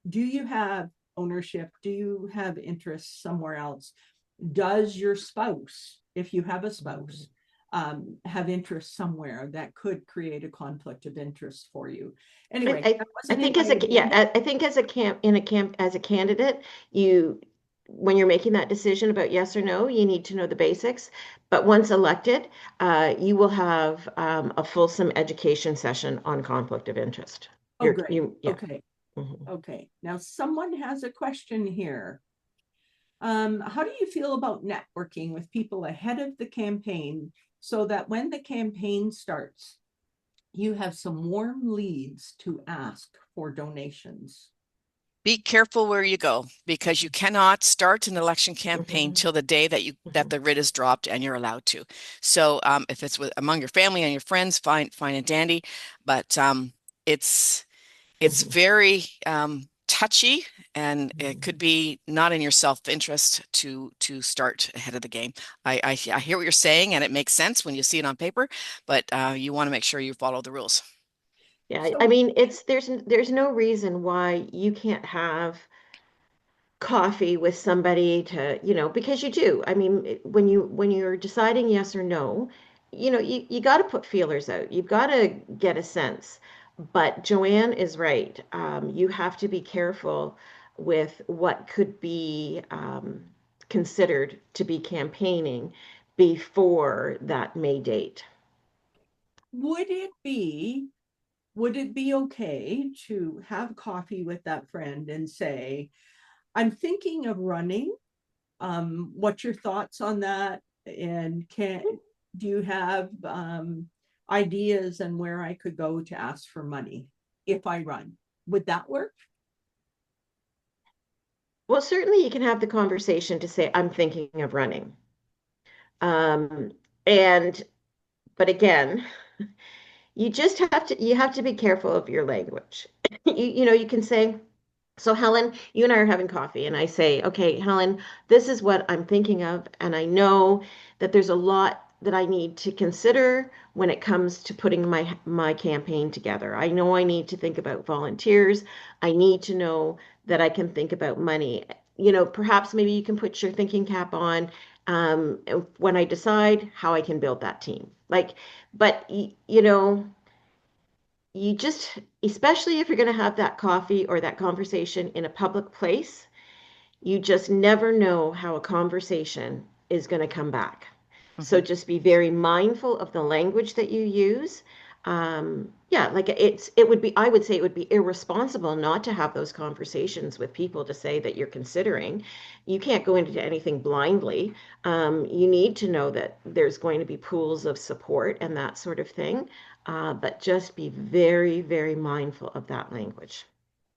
do you have ownership? Do you have interests somewhere else? Does your spouse, if you have a spouse, have interest somewhere that could create a conflict of interest for you? Anyway, I think as a candidate, when you're making that decision about yes or no, you need to know the basics. But once elected, you will have a fulsome education session on conflict of interest. Oh, great. Yeah. Okay. Okay. Now someone has a question here. How do you feel about networking with people ahead of the campaign so that when the campaign starts, you have some warm leads to ask for donations? Be careful where you go, because you cannot start an election campaign till the day that the writ is dropped and you're allowed to. So if it's among your family and your friends, fine and dandy. But it's very touchy, and it could be not in your self-interest to start ahead of the game. I hear what you're saying, and it makes sense when you see it on paper, but you want to make sure you follow the rules. Yeah, I mean, there's no reason why you can't have coffee with somebody to, because you do. I mean, when you're deciding yes or no, you got to put feelers out. You've got to get a sense. But Joanne is right. You have to be careful with what could be considered to be campaigning before that May date. Would it be okay to have coffee with that friend and say, I'm thinking of running. What's your thoughts on that? And do you have ideas on where I could go to ask for money if I run? Would that work? Well, certainly you can have the conversation to say, I'm thinking of running. Um, and, but again, you have to be careful of your language. You can say, so Helen, you and I are having coffee, and I say, okay, Helen, this is what I'm thinking of, and I know that there's a lot that I need to consider when it comes to putting my campaign together. I know I need to think about volunteers. I need to know that I can think about money. Perhaps maybe you can put your thinking cap on when I decide how I can build that team. But you just, especially if you're going to have that coffee or that conversation in a public place, you just never know how a conversation is going to come back. So just be very mindful of the language that you use. Yeah, like I would say it would be irresponsible not to have those conversations with people to say that you're considering. You can't go into anything blindly. You need to know that there's going to be pools of support and that sort of thing. But just be very, very mindful of that language.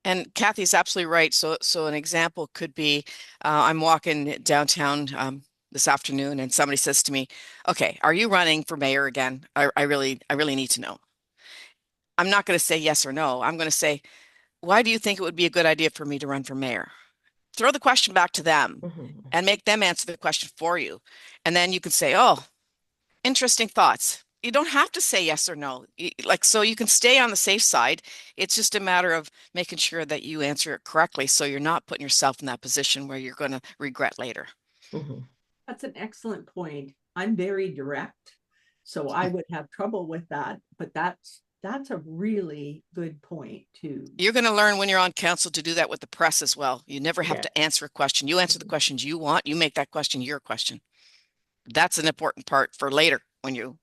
And Kathy's absolutely right. So an example could be, I'm walking downtown this afternoon, and somebody says to me, "Okay, are you running for mayor again? I really need to know." I'm not going to say yes or no. I'm going to say, "Why do you think it would be a good idea for me to run for mayor?" Throw the question back to them Mhm. and make them answer the question for you. And then you can say, "Oh, interesting thoughts." You don't have to say yes or no. So you can stay on the safe side. It's just a matter of making sure that you answer it correctly so you're not putting yourself in that position where you're going to regret later. Mhm. That's an excellent point. I'm very direct, so I would have trouble with that, but that's a really good point too. You're going to learn when you're on council to do that with the press as well. You never have Yeah. to answer a question. You answer the questions you want. You make that question your question. That's an important part for later Mhm.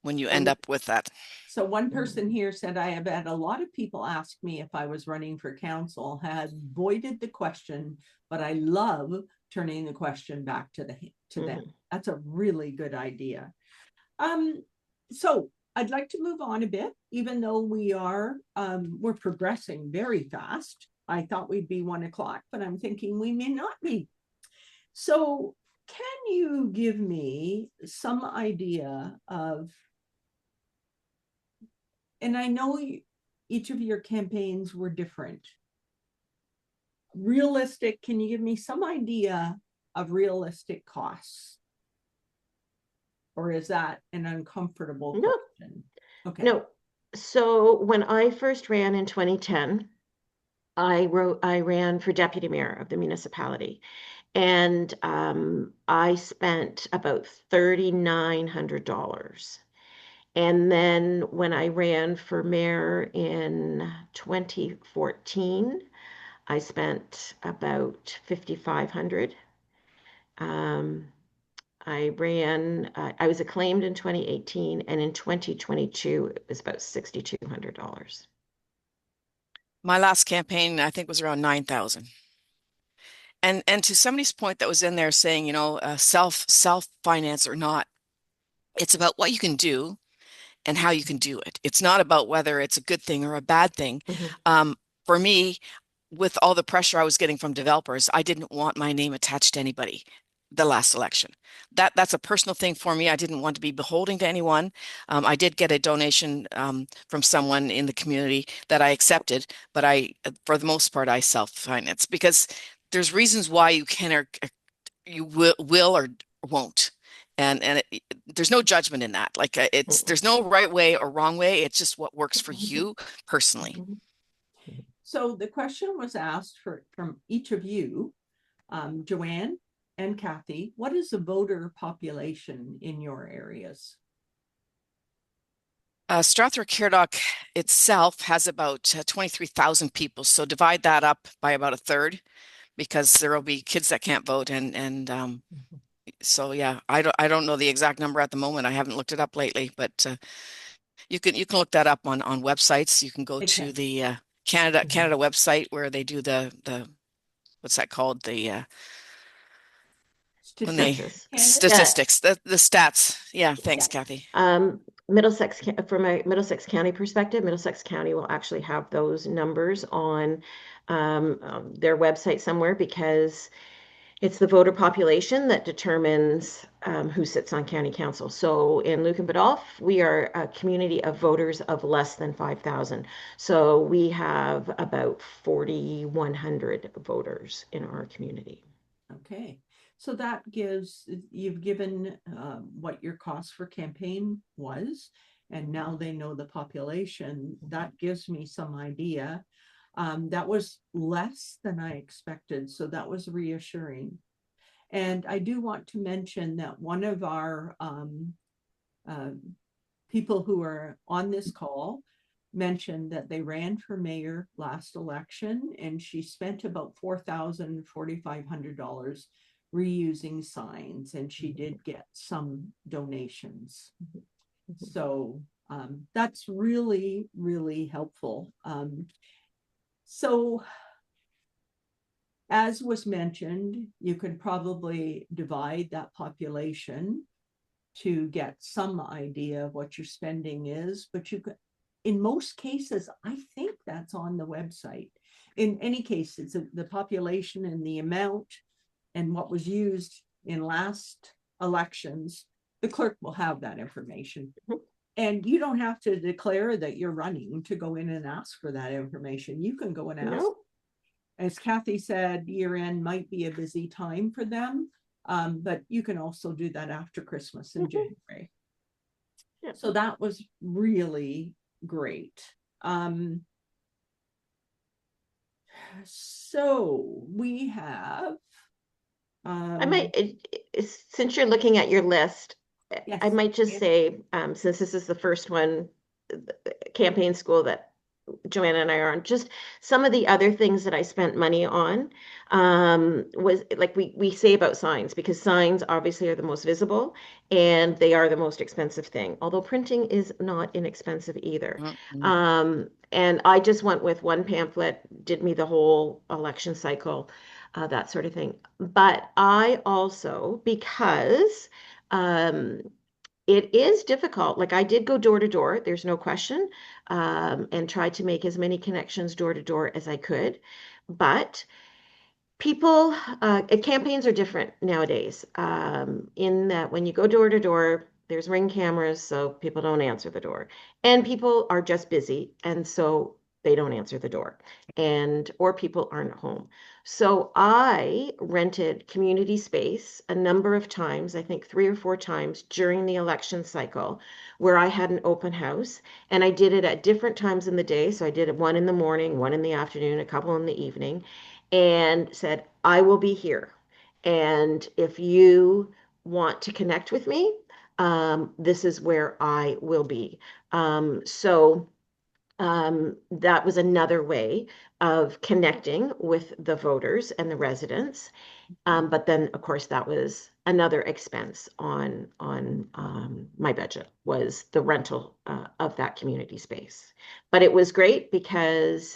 when you end And up with that. so one person Mhm. here said, I have had a lot of people ask me if I was running for council, had voided the question, but I love turning the question back to them. Mhm. That's a really good idea. So I'd like to move on a bit, even though we're progressing very fast. I thought we'd be 1 o'clock, but I'm thinking we may not be. So can you give me some idea of, and I know each of your campaigns were different. Realistic, can you give me some idea of realistic costs? Or is that an uncomfortable No, question? Okay. no. So when I first ran in 2010, I ran for deputy mayor of the municipality, and I spent about $3,900. And then when I ran for mayor in 2014, I spent about 5,500. Um, I was acclaimed in 2018, and in 2022, it was about $6,200. My last campaign, I think, was around 9,000. And to somebody's point that was in there saying, self finance or not, it's about what you can do and how you can do it. It's not about whether it's a good thing or a bad thing. Mhm. Um, for me, with all the pressure I was getting from developers, I didn't want my name attached to anybody the last election. That's a personal thing for me. I didn't want to be beholden to anyone. I did get a donation from someone in the community that I accepted, but for the most part, I self-finance because there's reasons why you can or you will or won't. And there's no judgment in that. There's no right way or wrong way. It's just what works for Mhm. you personally. Mhm. So the question was asked from each of you, Joanne and Kathy, what is the voter population in your areas? Strathroy-Caradoc itself has about 23,000 people. So divide that up by about a third, because there will be kids that can't vote. So yeah, I don't know the exact number at the moment. I haven't looked it up lately, but you can look that up on websites. You can go to Okay. the Canada website where they do the what's that called? The when they Statistics Canada? statistics, the stats. Yeah, thanks, Yeah. Kathy. Middlesex, from a Middlesex County perspective, Middlesex County will actually have those numbers on their website somewhere, because it's the voter population that determines who sits on county council. So in Lucan Biddulph, we are a community of voters of less than 5,000. So we have about 4,100 voters in our community. Okay. So that gives, you've given what your cost for campaign was, and now they know the population. That gives me some idea. That was less than I expected, so that was reassuring. And I do want to mention that one of our people who are on this call mentioned that they ran for mayor last election, and she spent about $4,500 reusing signs, and she did get some donations. So that's really, really helpful. So as was mentioned, you could probably divide that population to get some idea of what your spending is, but you could, in most cases, I think that's on the website. In any case, it's the population and the amount and what was used in last elections. The clerk will have that information. And you don't have to declare that you're running to go in and ask for that information. You can go and ask. No. As Kathy said, year end might be a busy time for them, but you can also do that after Christmas in January. Yeah. So that was really great. So we have. I might, since you're looking at your list, Yes. I might just say, since this is the first one, campaign school that Joanna and I are on, just some of the other things that I spent money on was like we say about signs, because signs obviously are the most visible and they are the most expensive thing, although printing is not inexpensive either. And I just went with one pamphlet, did me the whole election cycle, that sort of thing. But I also, because it is difficult. Like, I did go door to door, there's no question, and tried to make as many connections door to door as I could. But people, campaigns are different nowadays, in that when you go door to door, there's ring cameras, so people don't answer the door. And people are just busy, and so they don't answer the door, or people aren't home. So I rented community space a number of times, I think 3 or 4 times during the election cycle, where I had an open house, and I did it at different times in the day. So I did it one in the morning, one in the afternoon, a couple in the evening, and said, I will be here. And if you want to connect with me, this is where I will be. That was another way of connecting with the voters and the residents. But then, of course, that was another expense on my budget, was the rental of that community space. But it was great because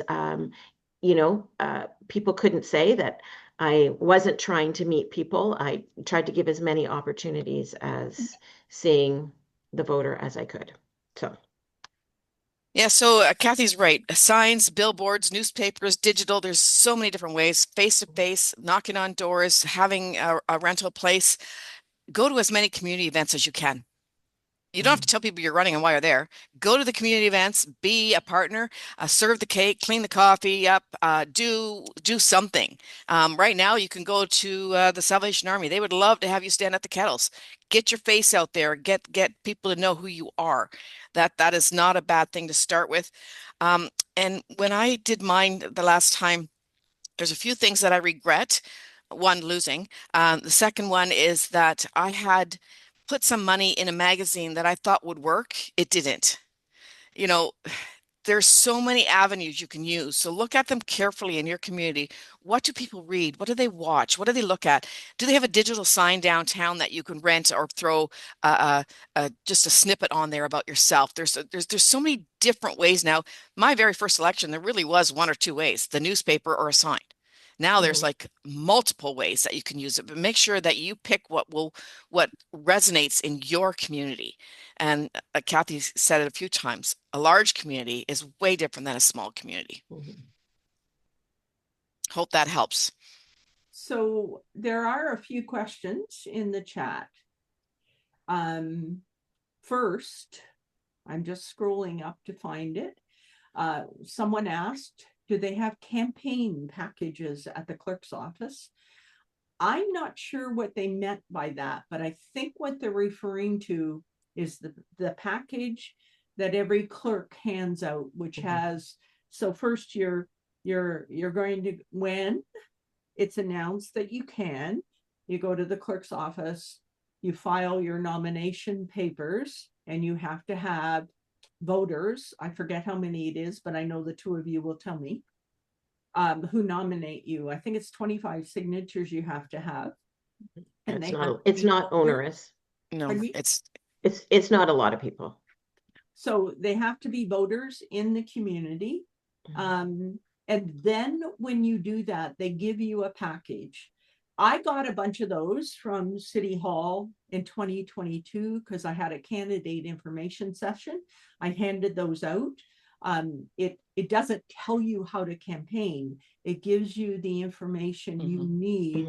people couldn't say that I wasn't trying to meet people. I tried to give as many opportunities as seeing the voter as I could. So. Yeah, so Kathy's right. Signs, billboards, newspapers, digital, there's so many different ways, face to face, knocking on doors, having a rental place. Go to as many community events as you can. You don't have to tell people you're running and why you're there. Go to the community events, be a partner, serve the cake, clean the coffee up, do something. Right now, you can go to the Salvation Army. They would love to have you stand at the kettles. Get your face out there. Get people to know who you are. That is not a bad thing to start with. And when I did mine the last time, there's a few things that I regret. One, losing. The second one is that I had put some money in a magazine that I thought would work. It didn't. You know, there's so many avenues you can use. So look at them carefully in your community. What do people read? What do they watch? What do they look at? Do they have a digital sign downtown that you can rent or throw just a snippet on there about yourself? There's so many different ways now. My very first election, there really was one or two ways, the newspaper or a sign. Now there's Mhm. like multiple ways that you can use it, but make sure that you pick what resonates in your community. And Kathy said it a few times, a large community is way different than a small community. Mhm. Hope that helps. So there are a few questions in the chat. First, I'm just scrolling up to find it. Someone asked, do they have campaign packages at the clerk's office? I'm not sure what they meant by that, but I think what they're referring to is the package that every clerk hands out, which Mhm. has, so first you're going to, when it's announced that you go to the clerk's office, you file your nomination papers, and you have to have voters. I forget how many it is, but I know the two of you will tell me who nominate you. I think it's 25 signatures you have to have, and It's they have not, to it's be not voters. onerous. No, Pardon me? It's not a lot of people. So they have to be voters in the community. And then when you do that, they give you a package. I got a bunch of those from City Hall in 2022 because I had a candidate information session. I handed those out. It doesn't tell you how to campaign. It gives you the information you Mhm. need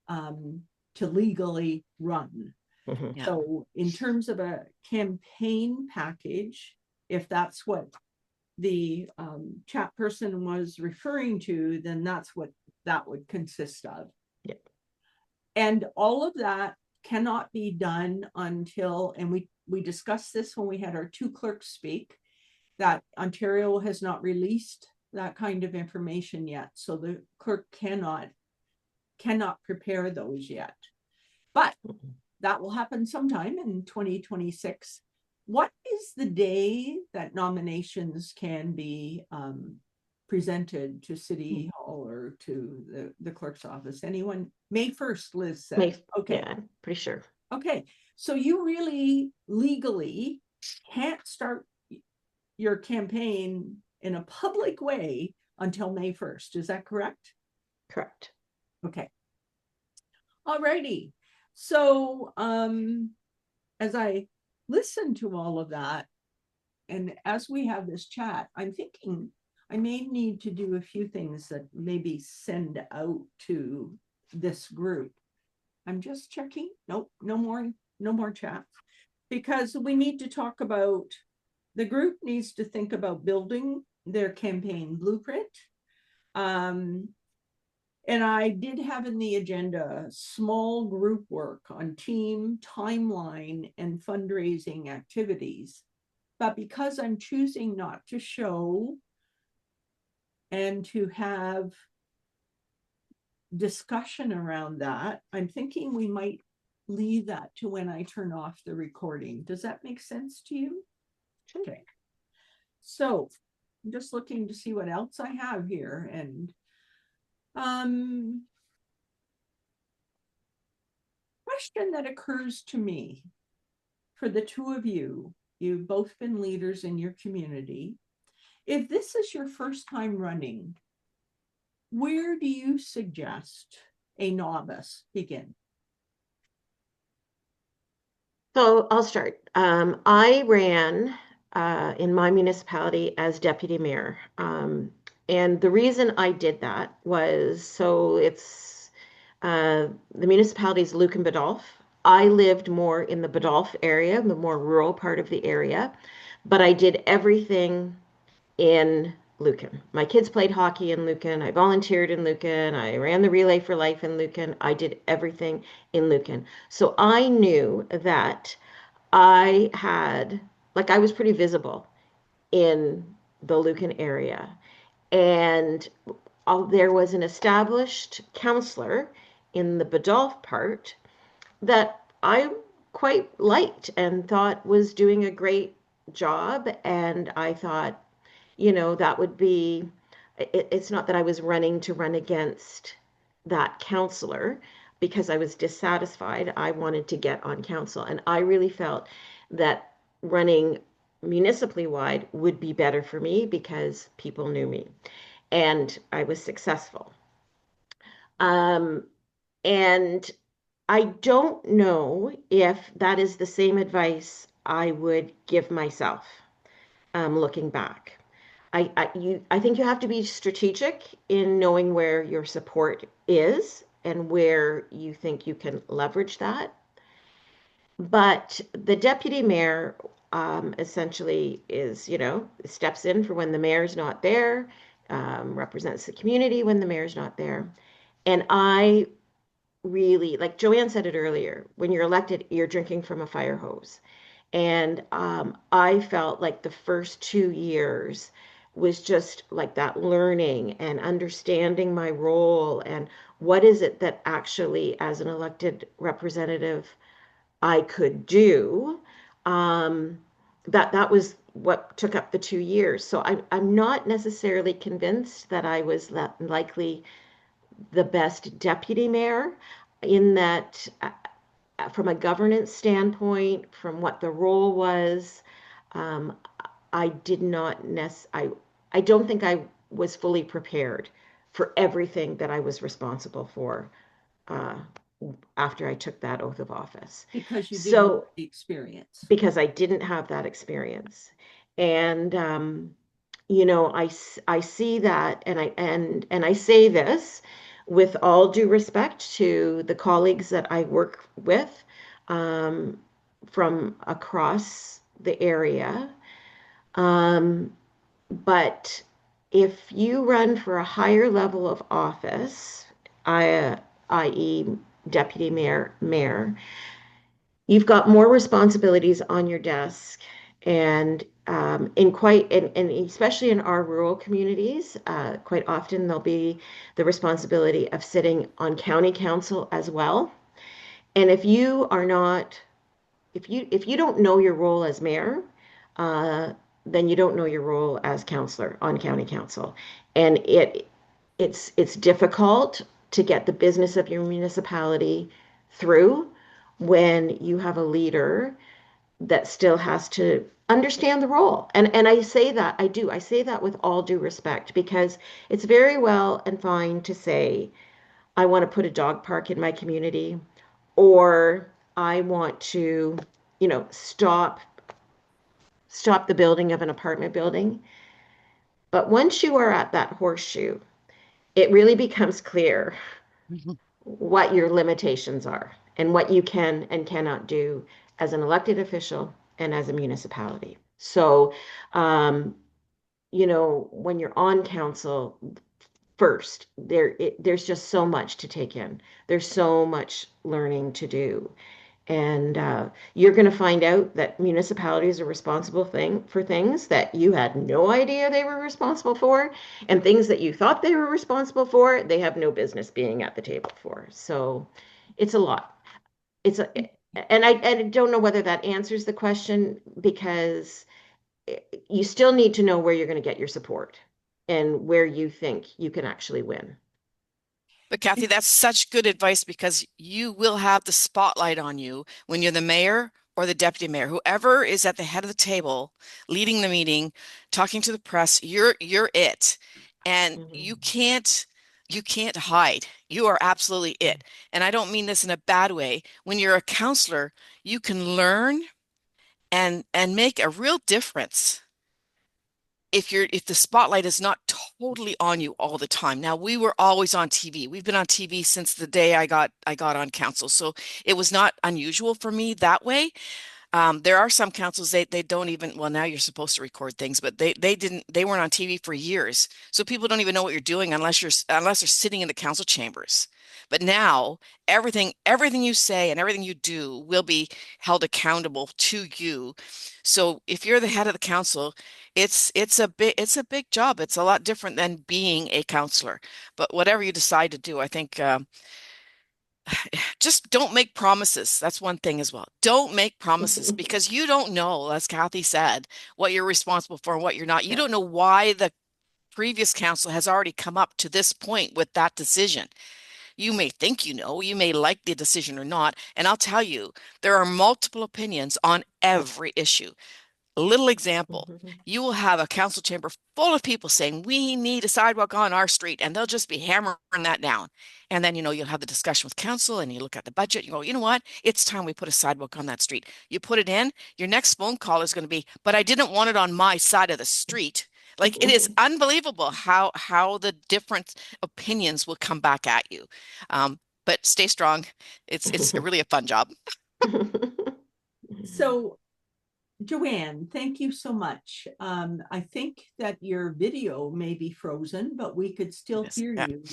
Mhm. to legally run. Mhm. Yeah. So in terms of a campaign package, if that's what the chat person was referring to, then that's what that would consist of. Yeah. And all of that cannot be done until, and we discussed this when we had our two clerks speak, that Ontario has not released that kind of information yet. So the clerk cannot prepare those yet. But Mhm. that will happen sometime in 2026. What is the day that nominations can be presented to City Hall or to the clerk's office? Anyone? May 1st, Liz said. Okay. Yeah, I'm pretty sure. Okay. So you really legally can't start your campaign in a public way until May 1st. Is that correct? Correct. Okay. All righty. So as I listen to all of that, and as we have this chat, I'm thinking I may need to do a few things that maybe send out to this group. I'm just checking. Nope, no more chat. Because we need to talk about, the group needs to think about building their campaign blueprint. And I did have in the agenda small group work on team, timeline, and fundraising activities. But because I'm choosing not to show and to have discussion around that, I'm thinking we might leave that to when I turn off the recording. Does that make sense to you? Okay. So I'm just looking to see what else I have here. And question that occurs to me for the two of you, you've both been leaders in your community. If this is your first time running, where do you suggest a novice begin? So I'll start. I ran in my municipality as deputy mayor. And the reason I did that was so it's the municipality is Lucan Biddulph. I lived more in the Biddulph area, the more rural part of the area, but I did everything in Lucan. My kids played hockey in Lucan. I volunteered in Lucan. I ran the Relay for Life in Lucan. I did everything in Lucan. So I knew that I had, like, I was pretty visible in the Lucan area. And there was an established counselor in the Badolf part that I quite liked and thought was doing a great job. And I thought, that would be, it's not that I was running to run against that counselor because I was dissatisfied. I wanted to get on council. And I really felt that running municipally wide would be better for me because people knew me and I was successful. Um, and I don't know if that is the same advice I would give myself, looking back. I think you have to be strategic in knowing where your support is and where you think you can leverage that. But the deputy mayor essentially is, steps in for when the mayor's not there, represents the community when the mayor's not there. And I really, like Joanne said it earlier, when you're elected, you're drinking from a fire hose. And I felt like the first 2 years was just like that learning and understanding my role and what is it that actually, as an elected representative, I could do. Um, that was what took up the 2 years. So I'm not necessarily convinced that I was that likely the best deputy mayor in that from a governance standpoint, from what the role was, um, I did not I don't think I was fully prepared for everything that I was responsible for uh, after I took that oath of office. Because you didn't have So the experience. because I didn't have that experience. And I see that, and I say this with all due respect to the colleagues that I work with um, from across the area. Um, but if you run for a higher level of office, i.e., deputy mayor, you've got more responsibilities on your desk, and and especially in our rural communities, quite often there'll be the responsibility of sitting on county council as well. And if you don't know your role as mayor, uh, then you don't know your role as counselor on county council, and it's difficult to get the business of your municipality through when you have a leader that still has to understand the role. And I say that with all due respect, because it's very well and fine to say, I want to put a dog park in my community, or I want to, stop the building of an apartment building. But once you are at that horseshoe, it really becomes clear Mhm. what your limitations are and what you can and cannot do as an elected official and as a municipality. So, when you're on council first, there's just so much to take in. There's so much learning to do. And you're going to find out that municipalities are responsible for things that you had no idea they were responsible for, and things that you thought they were responsible for, they have no business being at the table for. So it's a lot. It's a, and I don't know whether that answers the question, because you still need to know where you're going to get your support and where you think you can actually win. But Kathy, that's such good advice because you will have the spotlight on you when you're the mayor or the deputy mayor, whoever is at the head of the table, leading the meeting, talking to the press, you're it. And Mhm. you can't hide. You are absolutely it. And I don't mean this in a bad way. When you're a counselor, you can learn and make a real difference if the spotlight is not totally on you all the time. Now, we were always on TV. We've been on TV since the day I got on council. So it was not unusual for me that way. There are some councils they don't even, well, now you're supposed to record things, but they weren't on TV for years. So people don't even know what you're doing unless they're sitting in the council chambers. But now everything you say and everything you do will be held accountable to you. So if you're the head of the council, it's a big job. It's a lot different than being a counselor. But whatever you decide to do, I think just don't make promises. That's one thing as well. Don't make promises because you don't know, as Kathy said, what you're responsible for and what you're not. You Yeah. don't know why the previous council has already come up to this point with that decision. You may think you know, you may like the decision or not. And I'll tell you, there are multiple opinions on every issue. A little example, you will have a council chamber full of people saying, we need a sidewalk on our street, and they'll just be hammering that down. And then, you'll have the discussion with council and you look at the budget, you go, you know what? It's time we put a sidewalk on that street. You put it in, your next phone call is going to be, but I didn't want it on my side of the street. Like it is unbelievable how the different opinions will come back at you. But stay strong. It's really a fun job. So, Joanne, thank you so much. I think that your video may be frozen, but we could still Yes, hear yeah. you.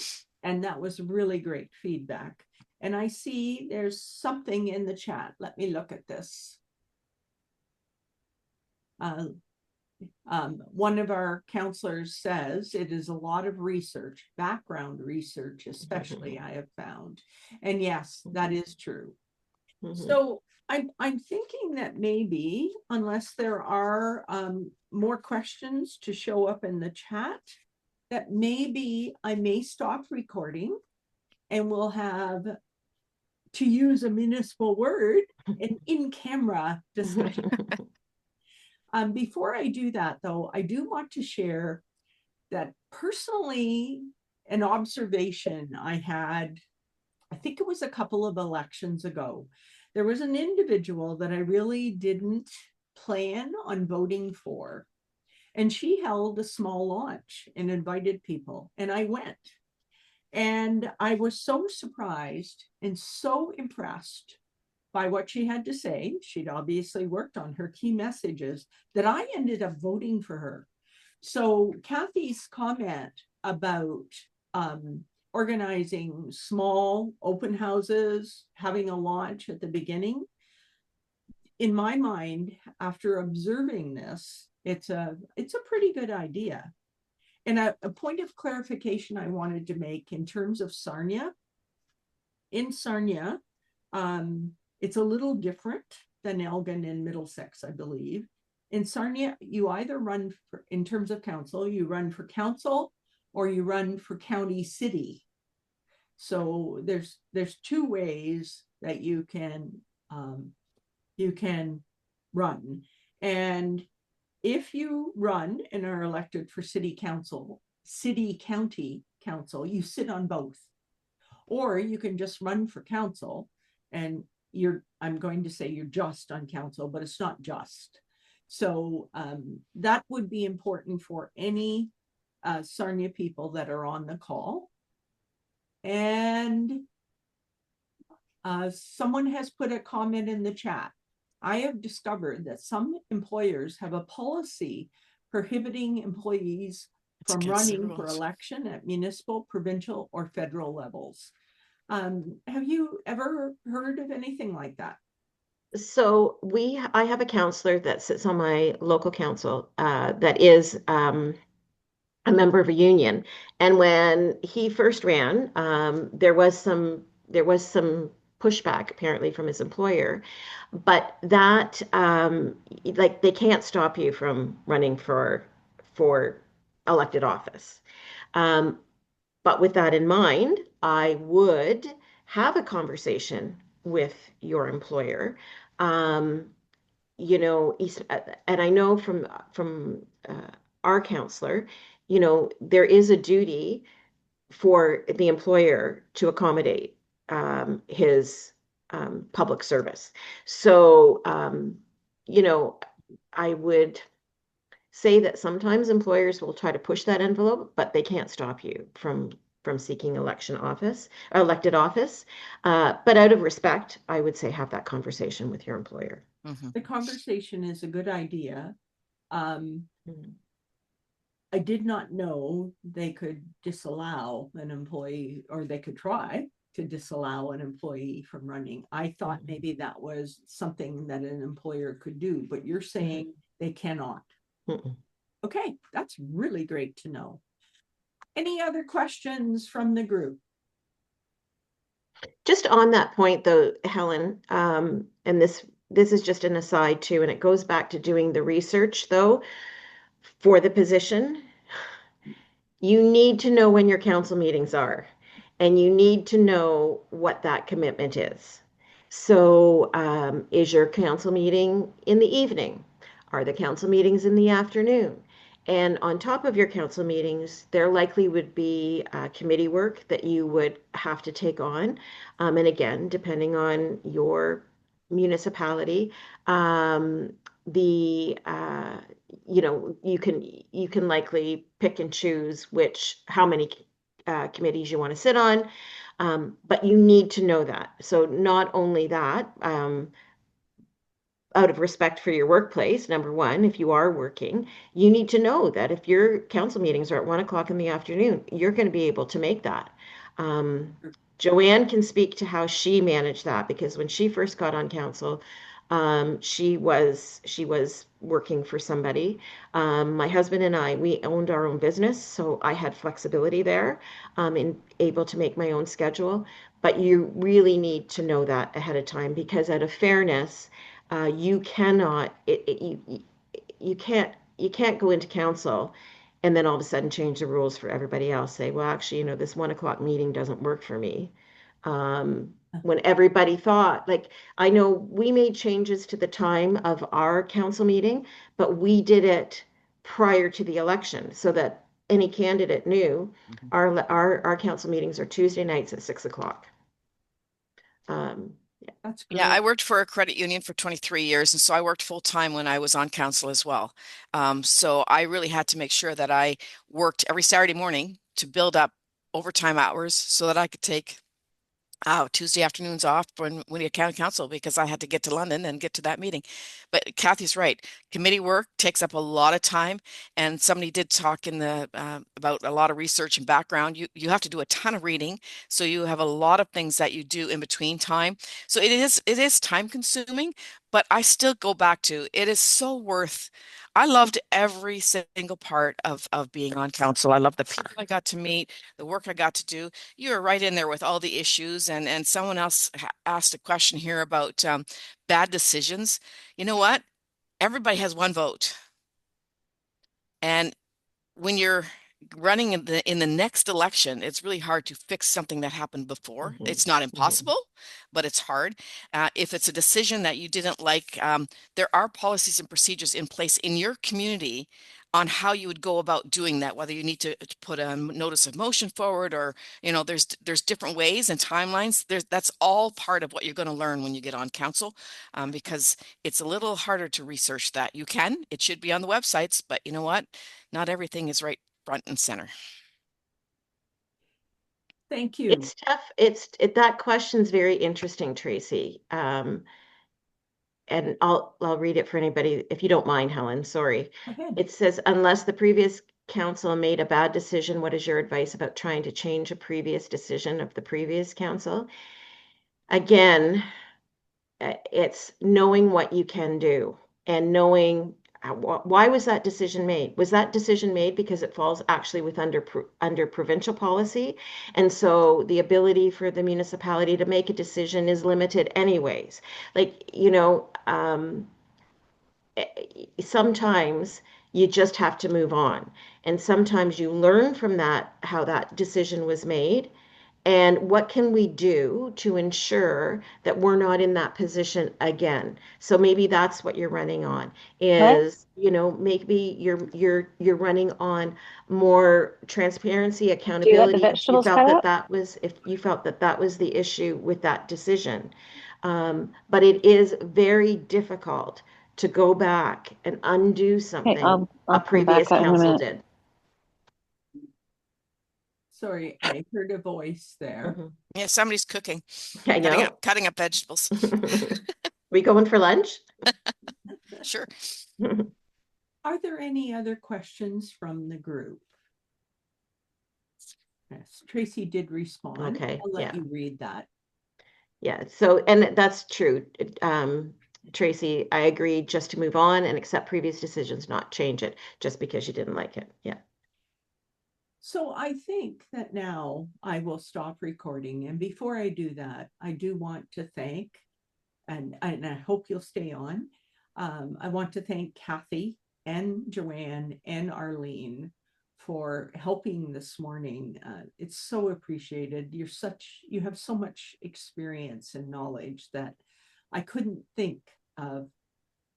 And that was really great feedback. And I see there's something in the chat. Let me look at this. One of our counselors says it is a lot of research, background research, especially I have found. And yes, that is true. So I'm thinking that maybe, unless there are more questions to show up in the chat, that maybe I may stop recording and we'll have, to use a municipal word, an in-camera discussion. Before I do that, though, I do want to share that personally, an observation I had, I think it was a couple of elections ago. There was an individual that I really didn't plan on voting for. And she held a small launch and invited people, and I went. And I was so surprised and so impressed by what she had to say. She'd obviously worked on her key messages, that I ended up voting for her. So Kathy's comment about organizing small open houses, having a launch at the beginning, in my mind, after observing this, it's a pretty good idea. And a point of clarification I wanted to make in terms of Sarnia. In Sarnia, it's a little different than Elgin and Middlesex, I believe. In Sarnia, you either run for, in terms of council, you run for council or you run for county city. So there's two ways that you can run. And if you run and are elected for city council, city county council, you sit on both. Or you can just run for council and I'm going to say you're just on council, but it's not just. So that would be important for any Sarnia people that are on the call. And someone has put a comment in the chat. I have discovered that some employers have a policy prohibiting employees from running for election at municipal, provincial, or federal levels. Have you ever heard of anything like that? So I have a counselor that sits on my local council that is a member of a union. And when he first ran, there was some pushback apparently from his employer, but that like they can't stop you from running for elected office. But with that in mind, I would have a conversation with your employer. You know, and I know from our counselor, you know, there is a duty for the employer to accommodate his public service. So, you know, I would say that sometimes employers will try to push that envelope, but they can't stop you from from seeking election office or elected office. But out of respect, I would say have that conversation with your employer. The conversation is a good idea. Mhm. I did not know they could disallow an employee, or they could try to disallow an employee from running. I thought maybe that was something that an employer could do, but you're saying they cannot. Mm-mm. Okay, that's really great to know. Any other questions from the group? Just on that point, though, Helen, and this is just an aside too, and it goes back to doing the research, though, for the position. You need to know when your council meetings are, and you need to know what that commitment is. So, is your council meeting in the evening? Are the council meetings in the afternoon? And on top of your council meetings, there likely would be committee work that you would have to take on. And again, depending on your municipality, the you can likely pick and choose how many committees you want to sit on, but you need to know that. So not only that, out of respect for your workplace, number one, if you are working, you need to know that if your council meetings are at 1 o'clock in the afternoon, you're going to be able to make that. Joanne can speak to how she managed that, because when she first got on council, she was working for somebody. My husband and I, we owned our own business, so I had flexibility there, in able to make my own schedule. But you really need to know that ahead of time, because out of fairness, you cannot you can't go into council and then all of a sudden change the rules for everybody else. Say, well, actually, this 1 o'clock meeting doesn't work for me. When everybody thought, like, I know we made changes to the time of our council meeting, but we did it prior to the election so that any candidate knew our council meetings are Tuesday nights at 6 o'clock. That's Yeah, great. I worked for a credit union for 23 years, and so I worked full time when I was on council as well. So I really had to make sure that I worked every Saturday morning to build up overtime hours so that I could take Tuesday afternoons off when we had county council, because I had to get to London and get to that meeting. But Kathy's right. Committee work takes up a lot of time, and somebody did talk in the about a lot of research and background. You have to do a ton of reading, so you have a lot of things that you do in between time. So it is time consuming, but I still go back to it is so worth. I loved every single part of being on council. I love the people I got to meet, the work I got to do. You were right in there with all the issues, and someone else asked a question here about bad decisions. You know what? Everybody has one vote, and when you're running in the next election, it's really hard to fix something that happened before. Mhm, It's not mhm. impossible, but it's hard. If it's a decision that you didn't like, there are policies and procedures in place in your community on how you would go about doing that, whether you need to put a notice of motion forward, or there's different ways and timelines. That's all part of what you're going to learn when you get on council, because it's a little harder to research that. It should be on the websites, but you know what? Not everything is right front and center. Thank you. It's tough. That question's very interesting, Tracy. And I'll read it for anybody, if you don't mind, Helen. Sorry. Go ahead. It says, unless the previous council made a bad decision, what is your advice about trying to change a previous decision of the previous council? Again, it's knowing what you can do and knowing why was that decision made? Was that decision made because it falls actually under provincial policy? And so the ability for the municipality to make a decision is limited anyways. Like, sometimes you just have to move on. And sometimes you learn from that, how that decision was made, and what can we do to ensure that we're not in that position again? So maybe that's what you're running on is, maybe you're running on more transparency, Do you like the accountability vegetables cut up? if you felt that that was the issue with that decision. But it is very difficult to go back and undo Okay, something I'll a come back previous out in a council minute. did. sorry, I heard a voice there. Mhm. Yeah, somebody's cooking, I know. cutting up vegetables. We going for lunch? Sure. Are there any other questions from the group? Yes, Tracy did respond. Okay, I'll let yeah. you read that. Yeah, so, and that's true. Tracy, I agree just to move on and accept previous decisions, not change it just because you didn't like it. Yeah. So I think that now I will stop recording. And before I do that, I do want to thank, and I hope you'll stay on. I want to thank Kathy and Joanne and Arlene for helping this morning. It's so appreciated. You have so much experience and knowledge that I couldn't think of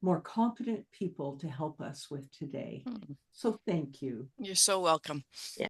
more competent people to help us with today. So thank you. You're so welcome. Yeah.